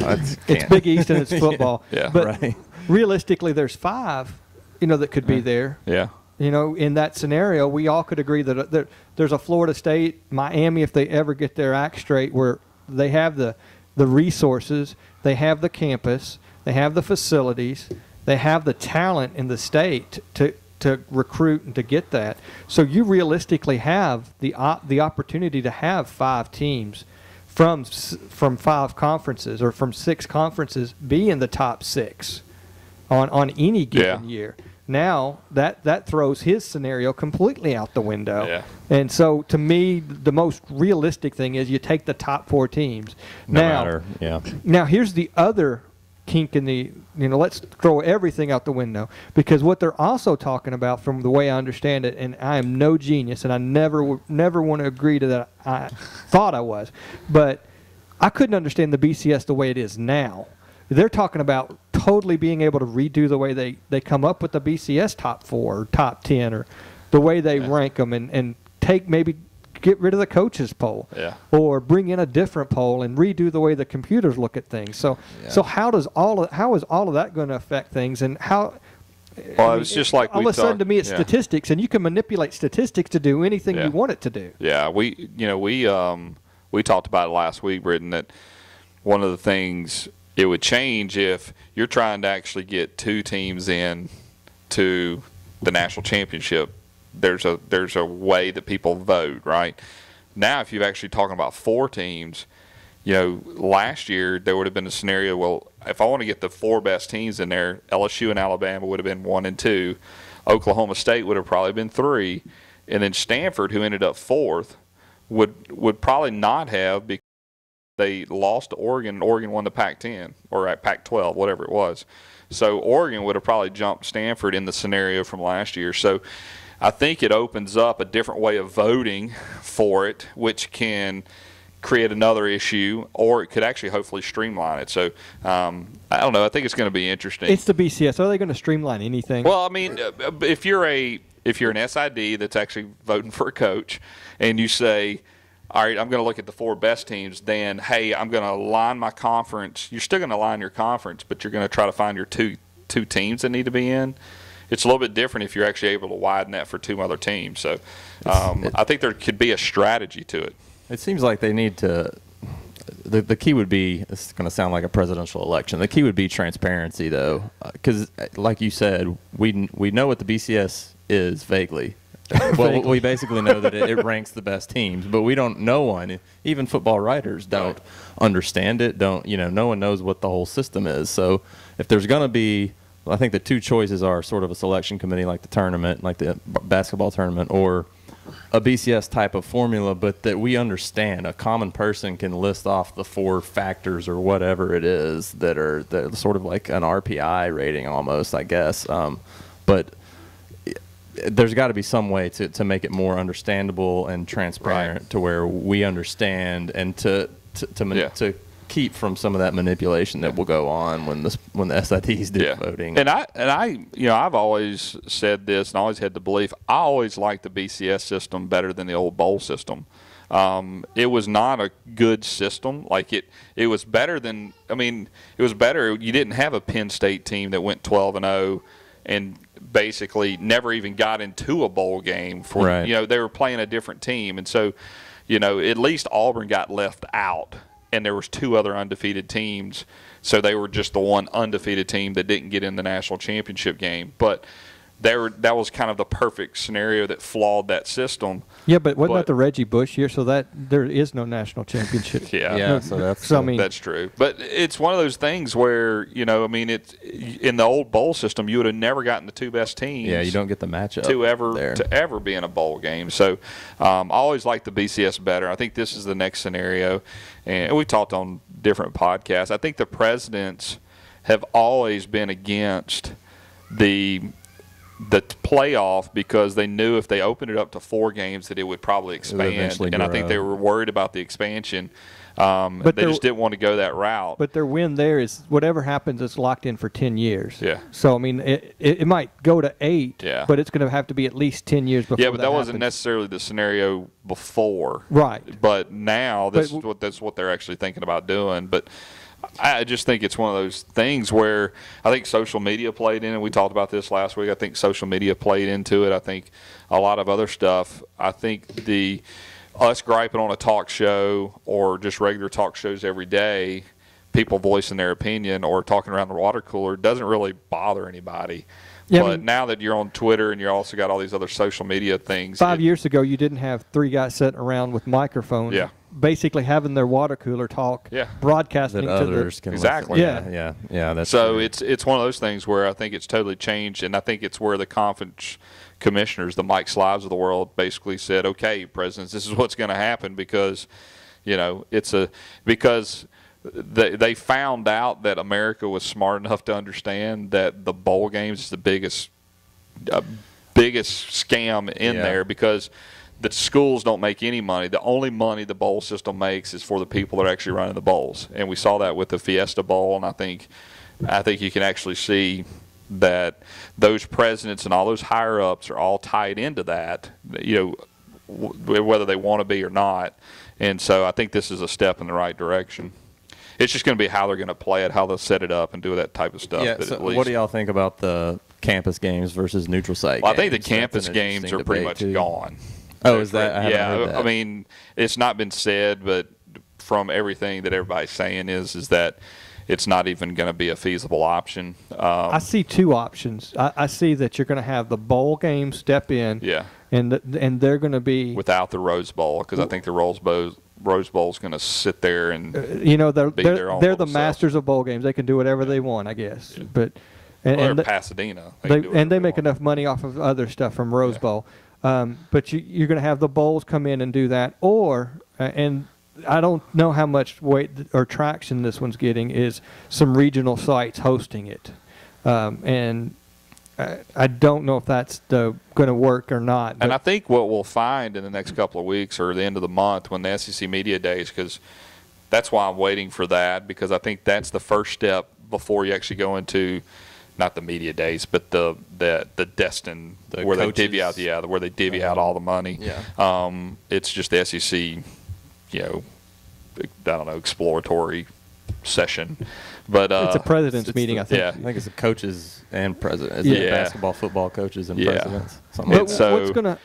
It's Big East and it's football. Yeah. But right. realistically, there's 5, that could be there. Yeah. In that scenario, we all could agree that there's a Florida State, Miami, if they ever get their act straight, where they have the resources, they have the campus, they have the facilities, they have the talent in the state to recruit and to get that. So you realistically have the opportunity to have 5 teams from 5 conferences or from 6 conferences be in the top 6 on any given year. Now that throws his scenario completely out the window. Yeah. And so to me, the most realistic thing is you take the top 4 teams. No matter. Yeah. Now here's the other kink in the, let's throw everything out the window, because what they're also talking about, from the way I understand it, and I am no genius, and I never want to agree to that. I thought I was, but I couldn't understand the BCS the way it is now. They're talking about totally being able to redo the way they come up with the BCS top 4 or top 10 or the way they rank them, and get rid of the coaches poll, or bring in a different poll and redo the way the computers look at things. So how is all of that going to affect things, and how? Well, it's just like all of a sudden to me it's statistics, and you can manipulate statistics to do anything you want it to do. Yeah, we talked about it last week, Britton, that one of the things it would change if you're trying to actually get 2 teams in to the national championship. There's a way that people vote, right? Now, if you're actually talking about 4 teams, last year there would have been a scenario, well, if I want to get the 4 best teams in there, LSU and Alabama would have been 1 and 2. Oklahoma State would have probably been 3. And then Stanford, who ended up 4th, would probably not have, because they lost to Oregon, and Oregon won the Pac-10 or Pac-12, whatever it was. So Oregon would have probably jumped Stanford in the scenario from last year. So I think it opens up a different way of voting for it, which can create another issue, or it could actually hopefully streamline it. So I don't know. I think it's going to be interesting. It's the BCS. Are they going to streamline anything? Well, I mean, if you're an SID that's actually voting for a coach, and you say, all right, I'm going to look at the 4 best teams, then, hey, I'm going to align my conference. You're still going to align your conference, but you're going to try to find your two teams that need to be in. It's a little bit different if you're actually able to widen that for 2 other teams. So I think there could be a strategy to it. It seems like they need to – the key would be – it's going to sound like a presidential election. The key would be transparency, though, because, like you said, we know what the BCS is vaguely. Well, we basically know that it ranks the best teams, but we don't. No one, even football writers, don't understand it. No one knows what the whole system is. So if there's going to be, I think the 2 choices are sort of a selection committee, like the tournament, like the basketball tournament, or a BCS type of formula, but that we understand. A common person can list off the 4 factors or whatever it is that are sort of like an RPI rating almost, I guess. But there's got to be some way to make it more understandable and transparent, to where we understand, and to keep from some of that manipulation that will go on when the SIDs do voting. And I've always said this, and always had the belief, I always liked the BCS system better than the old bowl system. It was not a good system. Like it was better than, it was better. You didn't have a Penn State team that went 12-0 and basically never even got into a bowl game for, they were playing a different team. And so, at least Auburn got left out, and there was 2 other undefeated teams. So they were just the one undefeated team that didn't get in the national championship game. But that was kind of the perfect scenario that flawed that system. Yeah, but wasn't that the Reggie Bush year? So that there is no national championship. Yeah. So that's that's true. But it's one of those things where it's in the old bowl system, you would have never gotten the two best teams. Yeah, you don't get the matchup to ever be in a bowl game. So I always like the BCS better. I think this is the next scenario, and we talked on different podcasts. I think the presidents have always been against the playoff because they knew if they opened it up to 4 games that it would probably expand, and I think they were worried about the expansion. But they just didn't want to go that route. But their win there is whatever happens, it's locked in for 10 years. Yeah. So, I mean, it might go to 8, yeah, but it's going to have to be at least 10 years before Yeah, but that wasn't necessarily the scenario before. Right. But now that's what they're actually thinking about doing. But I just think it's one of those things where I think social media played in it. We talked about this last week. I think social media played into it. I think a lot of other stuff. I think us griping on a talk show or just regular talk shows every day, people voicing their opinion or talking around the water cooler doesn't really bother anybody. Yeah, but now that you're on Twitter and you also got all these other social media things. 5 years ago, you didn't have 3 guys sitting around with microphones. Yeah. Basically having their water cooler talk, broadcasting that to others can exactly. Listen. Yeah. That's so true. it's one of those things where I think it's totally changed, and I think it's where the conference commissioners, the Mike Slives of the world, basically said, "Okay, presidents, this is what's going to happen because, because they found out that America was smart enough to understand that the bowl games is the biggest scam in there because." The schools don't make any money. The only money the bowl system makes is for the people that are actually running the bowls. And we saw that with the Fiesta Bowl, and I think you can actually see that those presidents and all those higher-ups are all tied into that, whether they want to be or not. And so I think this is a step in the right direction. It's just going to be how they're going to play it, how they'll set it up and do that type of stuff. Yeah, so what do y'all think about the campus games versus neutral site games? I think the campus games are pretty much gone. Oh, is that? I haven't heard that. I mean, it's not been said, but from everything that everybody's saying is that it's not even going to be a feasible option. I see 2 options. I see that you're going to have the bowl game step in, and they're going to be without the Rose Bowl because I think the Rose Bowl is going to sit there and they're the masters of bowl games. They can do whatever they want, I guess. But and Pasadena, they make enough money off of other stuff from Rose Bowl. But you're going to have the bowls come in and do that, and I don't know how much weight or traction this one's getting is some regional sites hosting it, and I don't know if that's going to work or not. And I think what we'll find in the next couple of weeks or the end of the month when the SEC Media Days, because that's why I'm waiting for that, because I think that's the first step before you actually go into not the media days, but the destined where coaches. They divvy out where they divvy out all the money. Yeah. It's just the SEC, I don't know, exploratory session. But it's a president's meeting, I think. Yeah. I think it's the coaches and presidents. Basketball, football coaches and presidents. But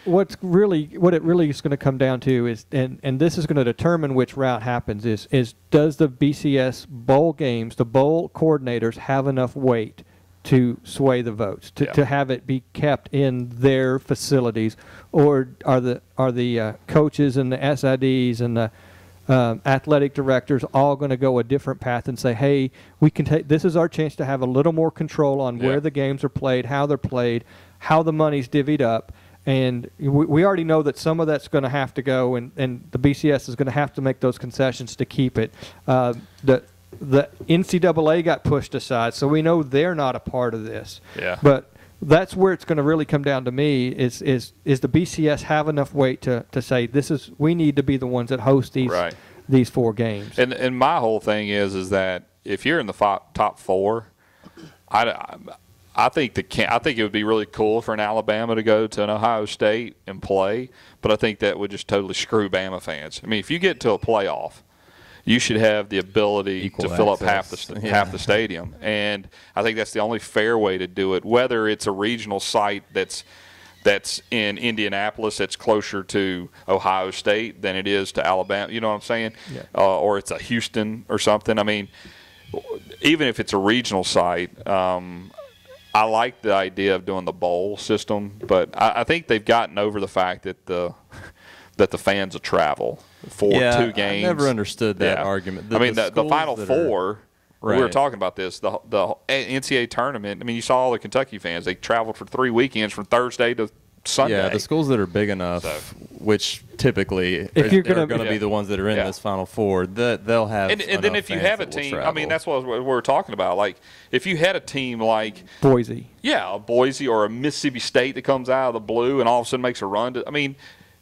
what it really is going to come down to is, and this is going to determine which route happens, is does the BCS bowl games, the bowl coordinators have enough weight to sway the votes, to have it be kept in their facilities, or are the coaches and the SIDs and the athletic directors all going to go a different path and say, hey, we can take this is our chance to have a little more control on where the games are played, how they're played, how the money's divvied up, and we already know that some of that's going to have to go, and the BCS is going to have to make those concessions to keep it. The NCAA got pushed aside, so we know they're not a part of this. Yeah. But that's where it's going to really come down to me is the BCS have enough weight to say we need to be the ones that host these 4 games. And my whole thing is that if you're in the top 4, I think it would be really cool for an Alabama to go to an Ohio State and play, but I think that would just totally screw Bama fans. I mean, if you get to a playoff, you should have the ability to fill up half the stadium. And I think that's the only fair way to do it, whether it's a regional site that's in Indianapolis that's closer to Ohio State than it is to Alabama. You know what I'm saying? Yeah. Or it's a Houston or something. I mean, even if it's a regional site, I like the idea of doing the bowl system, but I think they've gotten over the fact that the fans will travel for 2 games. I never understood that Yeah. argument. The Final Four. Right. We were talking about this. The NCAA tournament. I mean, you saw all the Kentucky fans. They traveled for 3 weekends from Thursday to Sunday. Yeah, the schools that are big enough, which typically If you're going gonna to be the ones that are in this Final Four, they'll have. And then if you have a team, I mean, that's what we were talking about. Like, if you had a team like Boise. Yeah, a Boise or a Mississippi State that comes out of the blue and all of a sudden makes a run. I mean,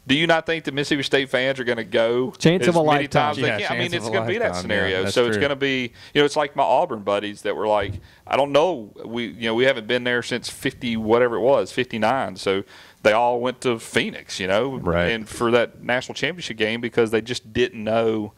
do you not think that Mississippi State fans are going to go Chance of a many lifetime. times they Yeah, can? I mean, chance it's of a going to be that lifetime. scenario. Yeah, So it's true. going to be, it's like my Auburn buddies that were like, I don't know, we haven't been there since 50 whatever it was, 59. So they all went to Phoenix, Right. and for that national championship game because they just didn't know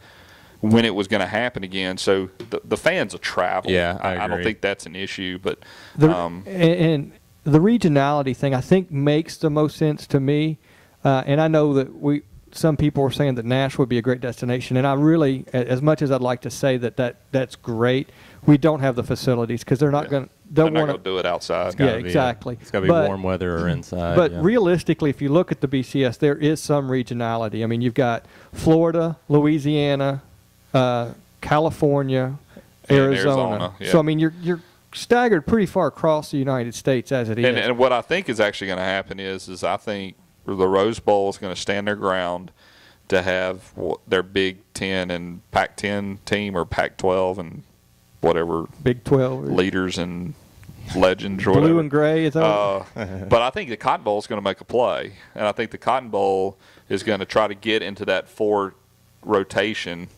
when it was going to happen again. So the fans will travel. Yeah, I don't agree. think that's an issue, but And the regionality thing, I think, makes the most sense to me. And I know that some people were saying that Nashville would be a great destination, and I really, as much as I'd like to say that's great, we don't have the facilities because they're not going to. they're not going to do it outside. Yeah, exactly. It's got to be But- warm weather or inside. But yeah. realistically, if you look at the BCS, there is some regionality. I mean, you've got Florida, Louisiana, California, And Arizona. Arizona, yeah. So I mean, you're staggered pretty far across the United States as it is. And what I think is actually going to happen is I think the Rose Bowl is going to stand their ground to have their Big Ten and Pac-10 team or Pac-12 and whatever Big 12. leaders and legends or whatever. Blue and gray. Is that But I think the Cotton Bowl is going to make a play, and I think the Cotton Bowl is going to try to get into that 4 rotation.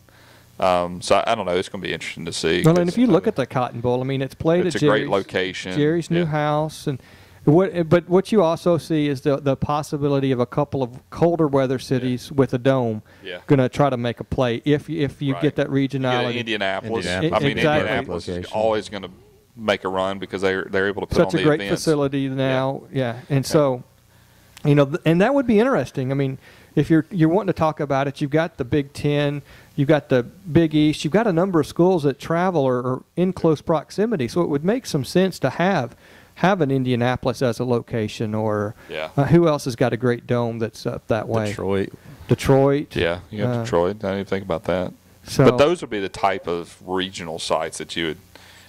So I don't know. It's going to be interesting to see. well, and if you look at the Cotton Bowl, I mean, it's played it's at a great Jerry's, location. Jerry's new Yeah. house, and but what you also see is the possibility of a couple of colder weather cities with a dome Yeah. going to try to make a play if you Right. get that You get regionality. Indianapolis. Indianapolis. I mean, Exactly. Indianapolis is Location. always going to make a run because they're able to put Such on a the great events. facility now, yeah. And so, and that would be interesting. I mean, if you're wanting to talk about it, you've got the Big Ten, you've got the Big East, you've got a number of schools that travel or are in close proximity. So it would make some sense to have an Indianapolis as a location, or Yeah. who else has got a great dome that's up that way? Detroit. Yeah, you got Detroit. I didn't even think about that. So, But those would be the type of regional sites that you would,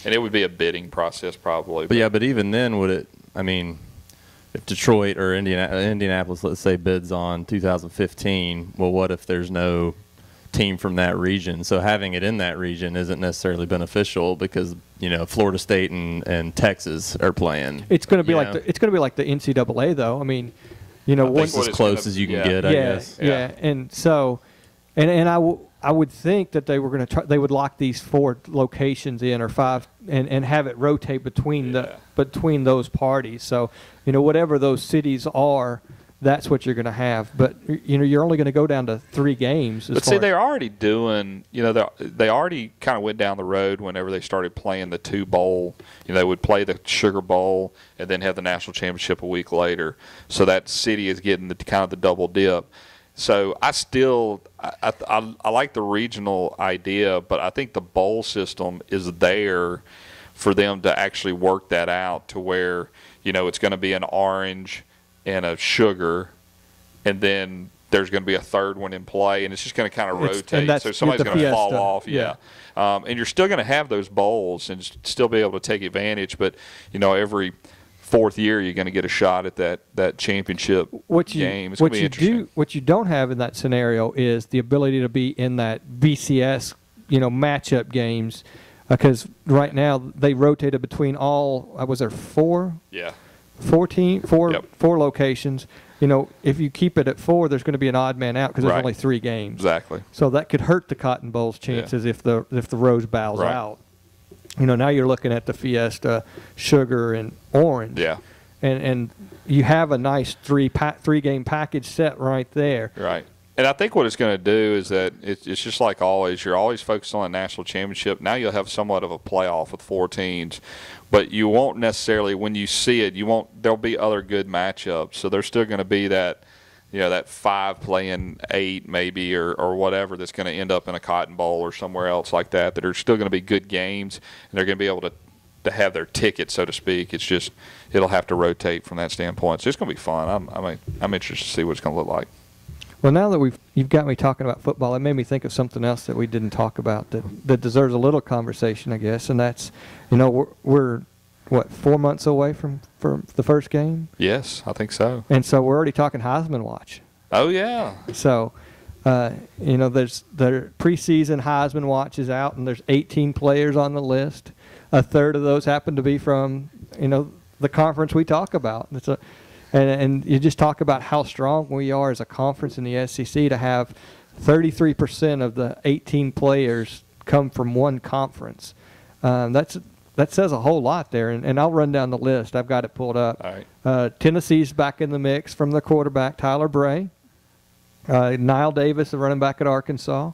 and it would be a bidding process probably. But yeah, but even then, would it? I mean, if Detroit or Indianapolis, let's say, bids on 2015, well, what if there's no team from that region? So having it in that region isn't necessarily beneficial because Florida State and Texas are playing. it's going to be you like know. it's going to be like the NCAA though. I mean, once what As it's close gonna- as you can yeah. get, I guess. Yeah. And so, and I would think that they were going to try. They would lock these 4 locations in or 5, and have it rotate between between those parties. So, whatever those cities are, that's what you're going to have. But you're only going to go down to 3 games. But see, they're already doing. They already kind of went down the road whenever they started playing the 2 bowl. They would play the Sugar Bowl and then have the national championship a week later. So that city is getting the kind of the double dip. So I still I like the regional idea, but I think the bowl system is there for them to actually work that out to where it's going to be an orange and a sugar, and then there's going to be a third one in play, and it's just going to kind of and rotate. that's So somebody's the going to fall Fiesta. off. Yeah. And you're still going to have those bowls and still be able to take advantage, but every 4th year you're going to get a shot at that championship game. It's going to be interesting. What you don't have in that scenario is the ability to be in that BCS, matchup games, because right now they rotated between all. Was there 4? Yeah. 14, Yep. 4 locations. If you keep it at 4, there's going to be an odd man out because there's Right. only 3 games. Exactly. So that could hurt the Cotton Bowl's chances if the Rose bows Right. out. Now you're looking at the Fiesta, Sugar, and Orange. Yeah. And you have a nice 3-game package set right there. Right. And I think what it's going to do is that it's just like always. You're always focused on a national championship. Now you'll have somewhat of a playoff with 4 teams, but you won't necessarily, when you see it, there'll be other good matchups. So there's still going to be that, that 5 playing 8 maybe or whatever that's going to end up in a Cotton Bowl or somewhere else like that are still going to be good games, and they're going to be able to to have their ticket, so to speak. It's just it'll have to rotate from that standpoint. So it's going to be fun. I'm interested to see what it's going to look like. Well, now that you've got me talking about football, it made me think of something else that we didn't talk about that deserves a little conversation, I guess, and that's, we're what, 4 months away from the first game? Yes, I think so. And so we're already talking Heisman watch. Oh yeah. So, there's their preseason Heisman watch is out, and there's 18 players on the list. A third of those happen to be from the conference we talk about. And you just talk about how strong we are as a conference in the SEC to have 33% of the 18 players come from one conference. That says a whole lot there, and I'll run down the list. I've got it pulled up. All right. Tennessee's back in the mix from the quarterback, Tyler Bray. Niall Davis, the running back at Arkansas.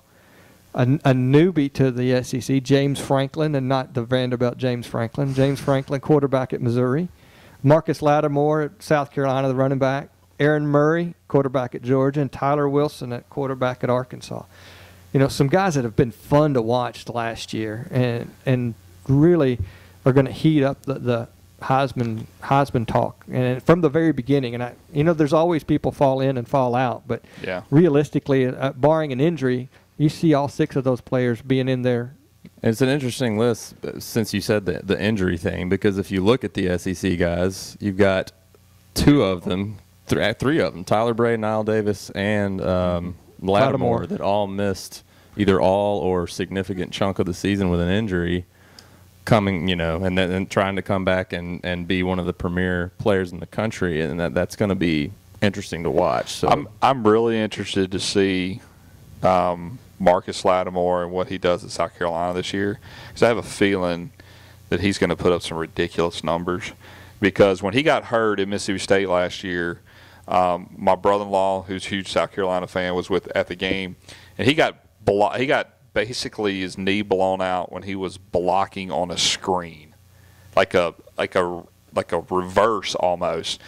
A newbie to the SEC, James Franklin, and not the Vanderbilt James Franklin. James Franklin, quarterback at Missouri. Marcus Lattimore at South Carolina, the running back. Aaron Murray, quarterback at Georgia, and Tyler Wilson at quarterback at Arkansas. Some guys that have been fun to watch last year and really are going to heat up the Heisman talk. And from the very beginning, and there's always people fall in and fall out, but yeah, realistically, barring an injury, you see all 6 of those players being in there. It's an interesting list since you said the injury thing, because if you look at the SEC guys, you've got 2 of them, 3 of them, Tyler Bray, Niall Davis, and Lattimore, that all missed either all or significant chunk of the season with an injury, coming, and then trying to come back and be one of the premier players in the country, and that's going to be interesting to watch. So I'm really interested to see Marcus Lattimore and what he does at South Carolina this year, because I have a feeling that he's going to put up some ridiculous numbers. Because when he got hurt at Mississippi State last year, my brother-in-law, who's a huge South Carolina fan, was at the game, and he got basically his knee blown out when he was blocking on a screen, like a reverse almost,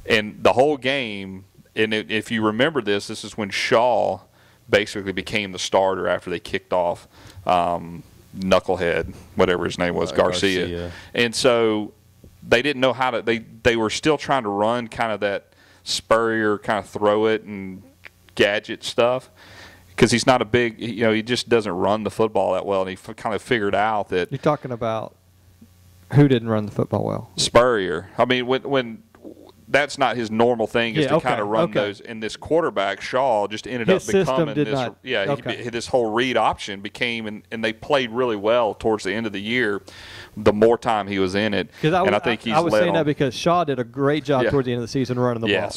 and the whole game. And if you remember this is when Shaw basically became the starter after they kicked off Knucklehead, whatever his name was, Garcia. And so they didn't know how to. They were still trying to run kind of that Spurrier kind of throw it and gadget stuff, because he's not a big, he just doesn't run the football that well, and he kind of figured out that. You're talking about who didn't run the football well? Spurrier. I mean, when that's not his normal thing, is to kind of run those. And this quarterback, Shaw, just ended up becoming this. This whole read option became, and they played really well towards the end of the year. The more time he was in it, and I think he's. I was saying that because Shaw did a great job towards the end of the season running the ball.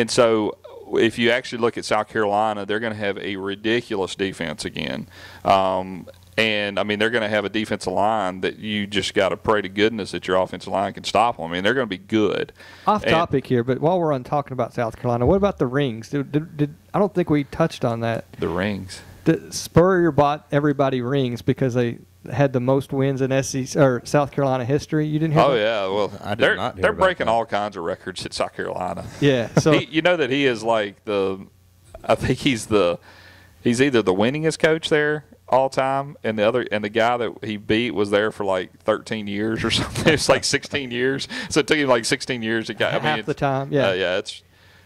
So if you actually look at South Carolina, they're going to have a ridiculous defense again. And, I mean, they're going to have a defensive line that you just got to pray to goodness that your offensive line can stop them. I mean, they're going to be good. Off topic here, but while we're on talking about South Carolina, what about the rings? I don't think we touched on that. The rings. Spurrier bought everybody rings because they had the most wins in South Carolina history. You didn't hear that? Yeah. Well, they're breaking all kinds of records at South Carolina. Yeah. So you know that he is like I think he's either the winningest coach there all time, and the guy that he beat was there for like 13 years or something. It's like 16 years. So it took him like 16 years to get. Half the time. Yeah.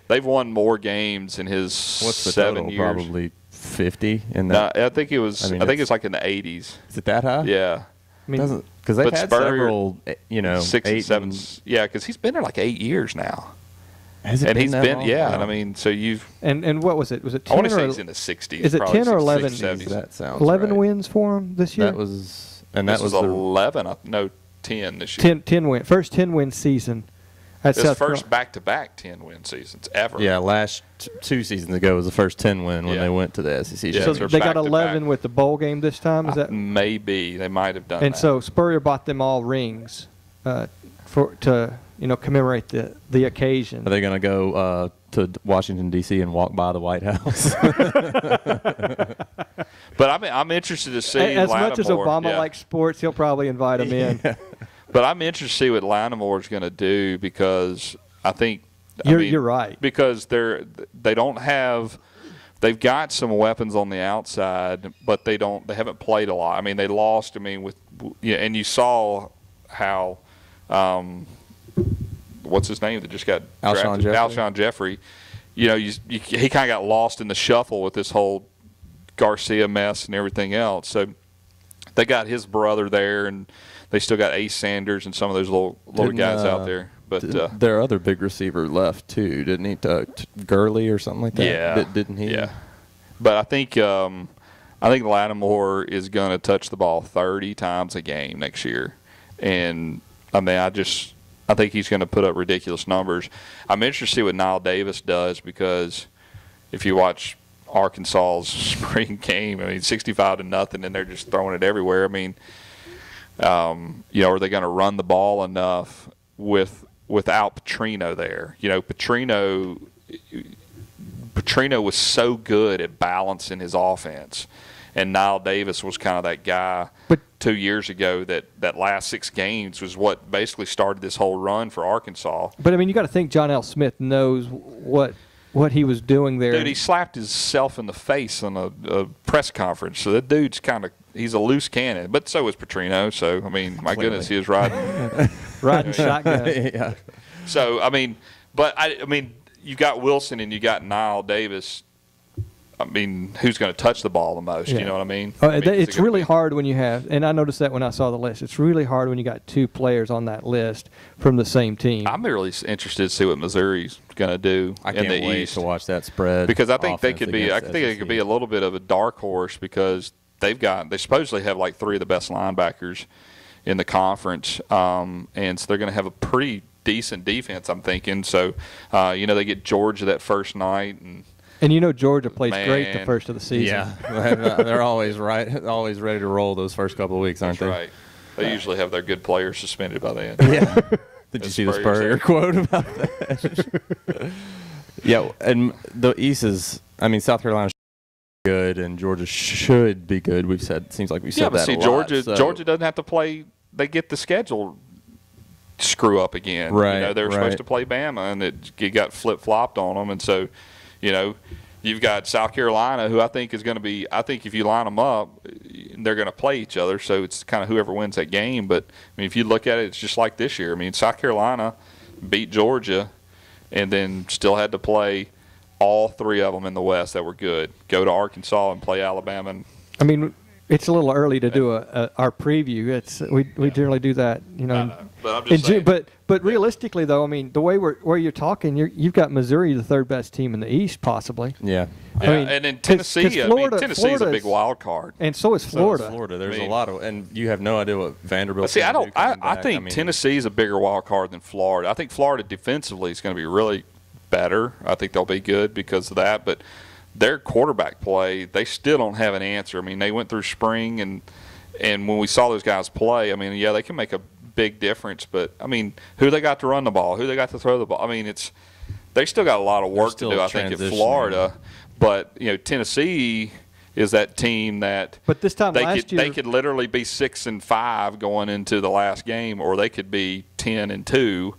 They've won more games in his 7 total? years. Probably 50 in that. No, I think it was. I think it's like in the 80s. Is it that high? Yeah. I mean, because they've had several, 6 and 7. Yeah, because he's been there like 8 years now. Has it been that long? Yeah. Wow. I mean, so you've. And what was it? Was it 10 I want to say he's in the 60s. Is it 10 or 11? 70s. That sounds 11 right. wins for him this year. That was 11. No, 10 this year. 10 win. First 10 win season. That's his first back-to-back 10-win seasons ever. Yeah, last 2 seasons ago was the first 10-win when they went to the SEC. So they got 11 with the bowl game this time. Is that maybe they might have done? And that. So Spurrier bought them all rings to commemorate the occasion. Are they going to go to Washington D.C. and walk by the White House? But I'm interested to see as Lattimore. Much as Obama likes sports, he'll probably invite him in. But I'm interested to see what Lattimore's going to do, because I think you're right. Because they don't have. They've got some weapons on the outside, but they haven't played a lot. I mean, they lost. I mean, and you saw how what's his name that just got Alshon drafted? Jeffrey. Alshon Jeffrey. You know, he kind of got lost in the shuffle with this whole Garcia mess and everything else. So they got his brother there, and they still got Ace Sanders and some of those little guys out there. But their other big receiver left too, didn't he? Gurley or something like that. Yeah, didn't he? Yeah. But I think Lattimore is going to touch the ball 30 times a game next year, and I mean, I think he's going to put up ridiculous numbers. I'm interested to see what Nile Davis does, because if you watch Arkansas's spring game, I mean, 65-0, and they're just throwing it everywhere. I mean, you know, are they going to run the ball enough without Petrino there? You know, Petrino was so good at balancing his offense, and Nile Davis was kind of that guy 2 years ago that last 6 games was what basically started this whole run for Arkansas. But I mean, you got to think John L. Smith knows what he was doing there. Dude, he slapped himself in the face on a press conference. So that dude's he's a loose cannon. But so was Petrino. So, I mean, my goodness, he was riding shotgun. Yeah. So, I mean, but I mean, you got Wilson and you got Nile Davis. I mean, who's going to touch the ball the most? Yeah. You know what I mean? It's really hard when you have, and I noticed that when I saw the list, it's really hard when you got 2 players on that list from the same team. I'm really interested to see what Missouri's going to do I in can't the wait East to watch that spread, because I think they could be. I against think it could be a little bit of a dark horse, because they supposedly have like 3 of the best linebackers in the conference, and so they're going to have a pretty decent defense, I'm thinking. So, you know, they get Georgia that first night, and you know Georgia plays great the first of the season. Yeah, they're always always ready to roll those first couple of weeks, aren't that's they? right. They usually have their good players suspended by then. Yeah. Did you see the Spurrier quote about that? Yeah, and the East is, I mean, South Carolina good and Georgia should be good. We've said, seems like we said that a lot. Georgia doesn't have to play. They get the schedule screw up again. Right. You know, they were supposed to play Bama, and it got flip-flopped on them. And so, you know, you've got South Carolina, who I think is going to be – I think if you line them up, they're going to play each other. So it's kind of whoever wins that game. But, I mean, if you look at it, it's just like this year. I mean, South Carolina beat Georgia and then still had to play all 3 of them in the West that were good. Go to Arkansas and play Alabama. I mean, it's a little early to do our preview. We generally do that, you know. But I'm just saying. But realistically, though, I mean, the way where you're talking, you've got Missouri, the 3rd best team in the East, possibly. Yeah. I mean, and then Tennessee. Tennessee is a big wild card, and so is Florida. There's a lot of, and you have no idea what Vanderbilt. See, I think Tennessee is a bigger wild card than Florida. I think Florida defensively is going to be really better. I think they'll be good because of that, but their quarterback play, they still don't have an answer. I mean, they went through spring, and when we saw those guys play, I mean, yeah, they can make a big difference, but I mean, who they got to run the ball, who they got to throw the ball. I mean, they still got a lot of work to do, I think, in Florida. But, you know, Tennessee is that team that but this time last year, they could literally be 6-5 going into the last game, or they could be 10-2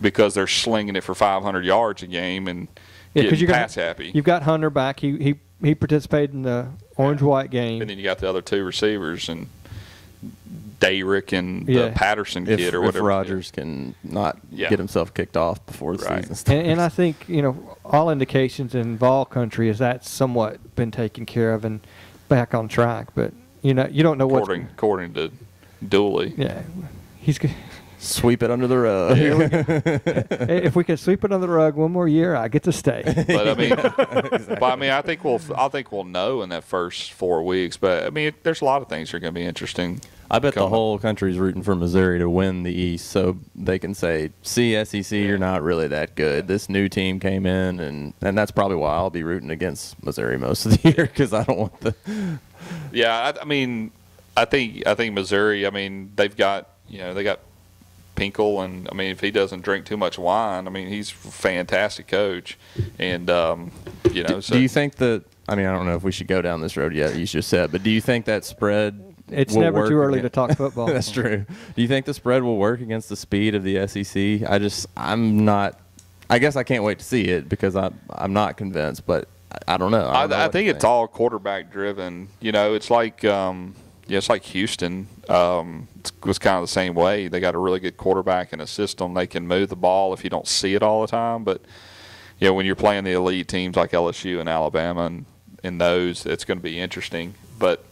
because they're slinging it for 500 yards a game and getting pass happy. You've got Hunter back. He participated in the orange-white game. And then you got the other 2 receivers, and Dayrick and the Patterson kid or whatever. If Rodgers can not get himself kicked off before the season starts. And I think, you know, all indications in Vol country is that's somewhat been taken care of and back on track. But, you know, you don't know what. According to Dooley. Yeah. He's good. Sweep it under the rug. If we can sweep it under the rug one more year, I get to stay. But I mean, exactly. I think we'll know in that first 4 weeks. But I mean, there's a lot of things that are going to be interesting. I bet the whole country's rooting for Missouri to win the East, so they can say, "See, SEC, you're not really that good. This new team came in, and that's probably why I'll be rooting against Missouri most of the year because I don't want the." Yeah, I mean, I think Missouri. I mean, they got Pinkel, and I mean, if he doesn't drink too much wine, I mean, he's a fantastic coach. And you know, do you think that? I mean, I don't know if we should go down this road yet. You just said, but do you think that spread? It's never too early to talk football. That's true. Do you think the spread will work against the speed of the SEC? I'm not. I guess I can't wait to see it because I'm not convinced, but I don't know. I think it's all quarterback driven. You know, it's like Yeah, it's like Houston. It was kind of the same way. They got a really good quarterback and a system. They can move the ball if you don't see it all the time. But, when you're playing the elite teams like LSU and Alabama and in those, it's going to be interesting. But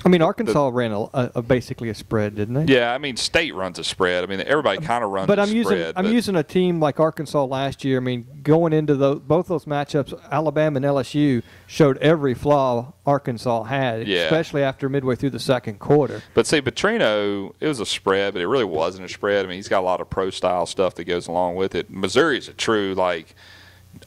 I mean, Arkansas ran basically a spread, didn't they? Yeah, I mean, State runs a spread. I mean, everybody kind of runs a spread. I'm using a team like Arkansas last year. I mean, going into both those matchups, Alabama and LSU showed every flaw Arkansas had, especially after midway through the second quarter. But see, Petrino, it was a spread, but it really wasn't a spread. I mean, he's got a lot of pro-style stuff that goes along with it. Missouri's a true, like,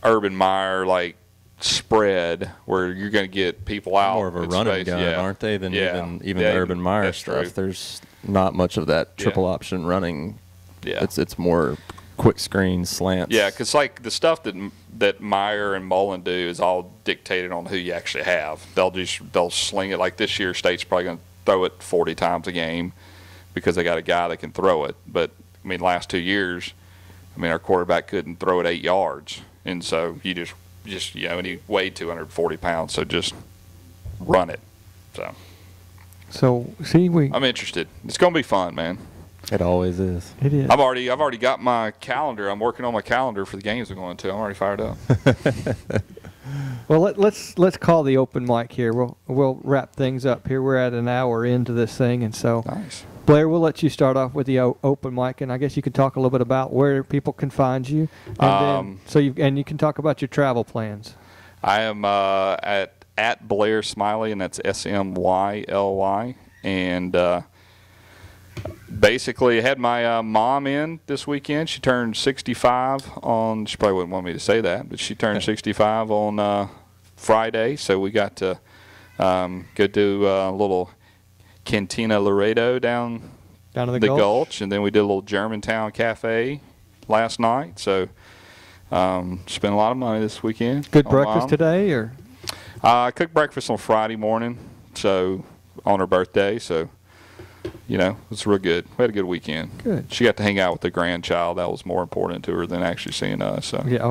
Urban Meyer, like, spread where you're going to get people out. More of a running gun, aren't they, than even the Urban Meyer stuff. True. There's not much of that triple option running. Yeah. It's more quick screen slants. Yeah, because like the stuff that Meyer and Mullen do is all dictated on who you actually have. They'll sling it. Like this year, State's probably going to throw it 40 times a game because they got a guy that can throw it. But I mean, last 2 years, I mean, our quarterback couldn't throw it 8 yards, and so you just and he weighed 240 pounds, so just run it. So see, I'm interested. It's going to be fun, man. It always is. It is. I've already got my calendar. I'm working on my calendar for the games I'm going to. I'm already fired up. Well, let's call the open mic here. We'll wrap things up here. We're at an hour into this thing, and so nice. Blair, we'll let you start off with the open mic, and I guess you can talk a little bit about where people can find you, and then you can talk about your travel plans. I am at Blair Smyly, and that's Smyly, and basically I had my mom in this weekend. She turned 65 on. She probably wouldn't want me to say that, but she turned 65 on Friday, so we got to go do a little Cantina Laredo down to the Gulch, and then we did a little Germantown Cafe last night. So spent a lot of money this weekend. Good breakfast today, or? I cooked breakfast on Friday morning, so on her birthday. So it was real good. We had a good weekend. Good. She got to hang out with the grandchild. That was more important to her than actually seeing us. So. Yeah.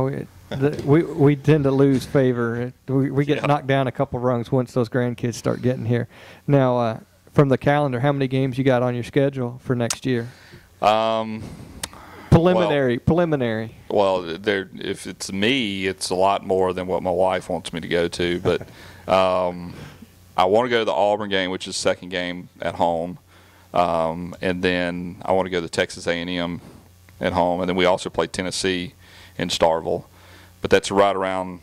We tend to lose favor. We get knocked down a couple rungs once those grandkids start getting here. Now. From the calendar, how many games you got on your schedule for next year? Preliminary. Well, if it's me, it's a lot more than what my wife wants me to go to. But I want to go to the Auburn game, which is the second game at home, and then I want to go to Texas A&M at home, and then we also play Tennessee in Starkville. But that's right around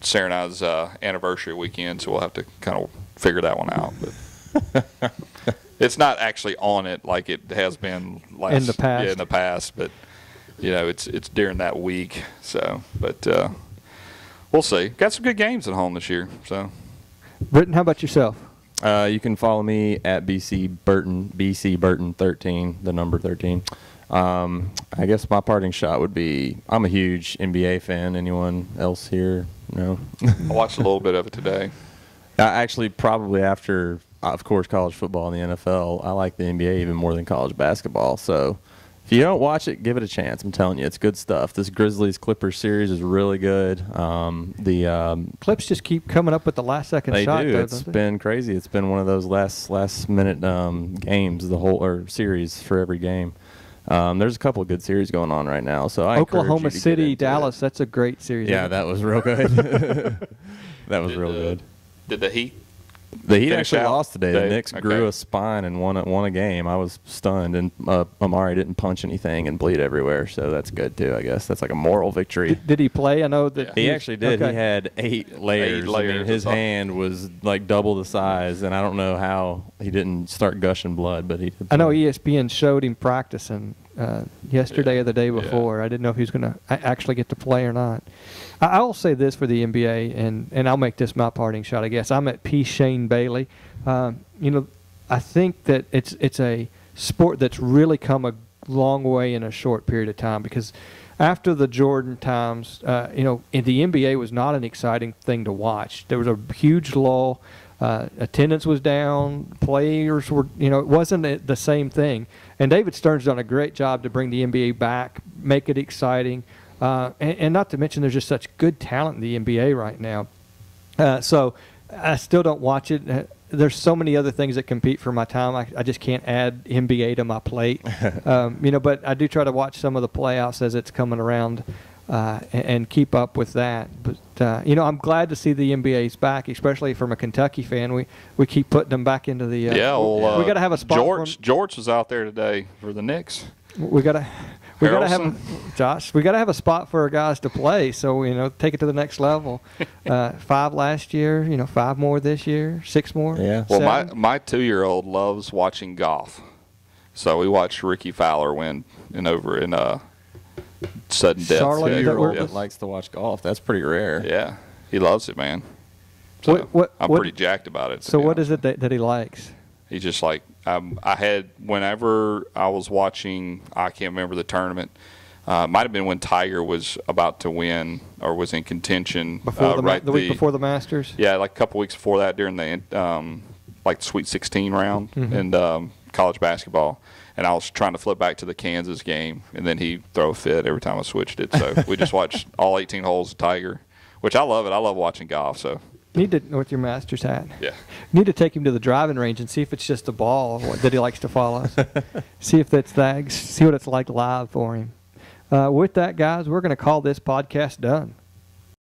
Sarah and I's anniversary weekend, so we'll have to kind of figure that one out. But it's not actually on it like it has been in the past. Yeah, in the past, but it's during that week. So, but we'll see. Got some good games at home this year. So, Britton, how about yourself? You can follow me at BC Burton 13, the number 13. I guess my parting shot would be I'm a huge NBA fan. Anyone else here? No. I watched a little bit of it today. Actually, probably after. Of course, college football and the NFL. I like the NBA even more than college basketball. So if you don't watch it, give it a chance. I'm telling you, it's good stuff. This Grizzlies-Clippers series is really good. The Clips just keep coming up with the last-second shot. They do. It's been crazy. It's been one of those last-minute games, or series for every game. There's a couple of good series going on right now. So Oklahoma City, Dallas, that's a great series. Yeah, that was real good. That was real good. Did the Heat? The Heat actually lost today. The Knicks grew a spine and won a game. I was stunned, and Amari didn't punch anything and bleed everywhere, so that's good too. I guess that's like a moral victory. Did he play? I know that he actually did. Okay. He had 8 layers. I mean, his hand was like double the size, and I don't know how he didn't start gushing blood, but he did. I know ESPN showed him practicing yesterday or the day before. I didn't know if he was going to actually get to play or not. I'll say this for the NBA, and I'll make this my parting shot, I guess. I'm at P. Shane Bailey. I think that it's a sport that's really come a long way in a short period of time, because after the Jordan times, the NBA was not an exciting thing to watch. There was a huge lull. Attendance was down. Players were, it wasn't the same thing. And David Stern's done a great job to bring the NBA back, make it exciting. And not to mention there's just such good talent in the NBA right now. So I still don't watch it there's so many other things that compete for my time. I just can't add NBA to my plate. But I do try to watch some of the playoffs as it's coming around and keep up with that. But I'm glad to see the NBA's back, especially from a Kentucky fan. We keep putting them back into the. We got to have a spot. George was out there today for the Knicks. We got to have Josh. We got to have a spot for our guys to play. So take it to the next level. 5 last year. 5 more this year. 6 more. Yeah. Well, 7. my 2-year-old loves watching golf, so we watched Ricky Fowler win over in sudden death. Charlotte, A is that 2-year-old where- that likes to watch golf. That's pretty rare. Yeah, he loves it, man. So I'm pretty jacked about it. So what is it that he likes? He's just like I had whenever I was watching. I can't remember the tournament. Might have been when Tiger was about to win or was in contention Before the week before the Masters. Yeah, like a couple weeks before that, during the Sweet 16 round and college basketball. And I was trying to flip back to the Kansas game, and then he'd throw a fit every time I switched it. So we just watched all 18 holes of Tiger, which I love it. I love watching golf. So Need to with your Masters hat. yeah, Need to take him to the driving range and see if it's just a ball that he likes to follow. See if that's that. See what it's like live for him. With that, guys, we're going to call this podcast done.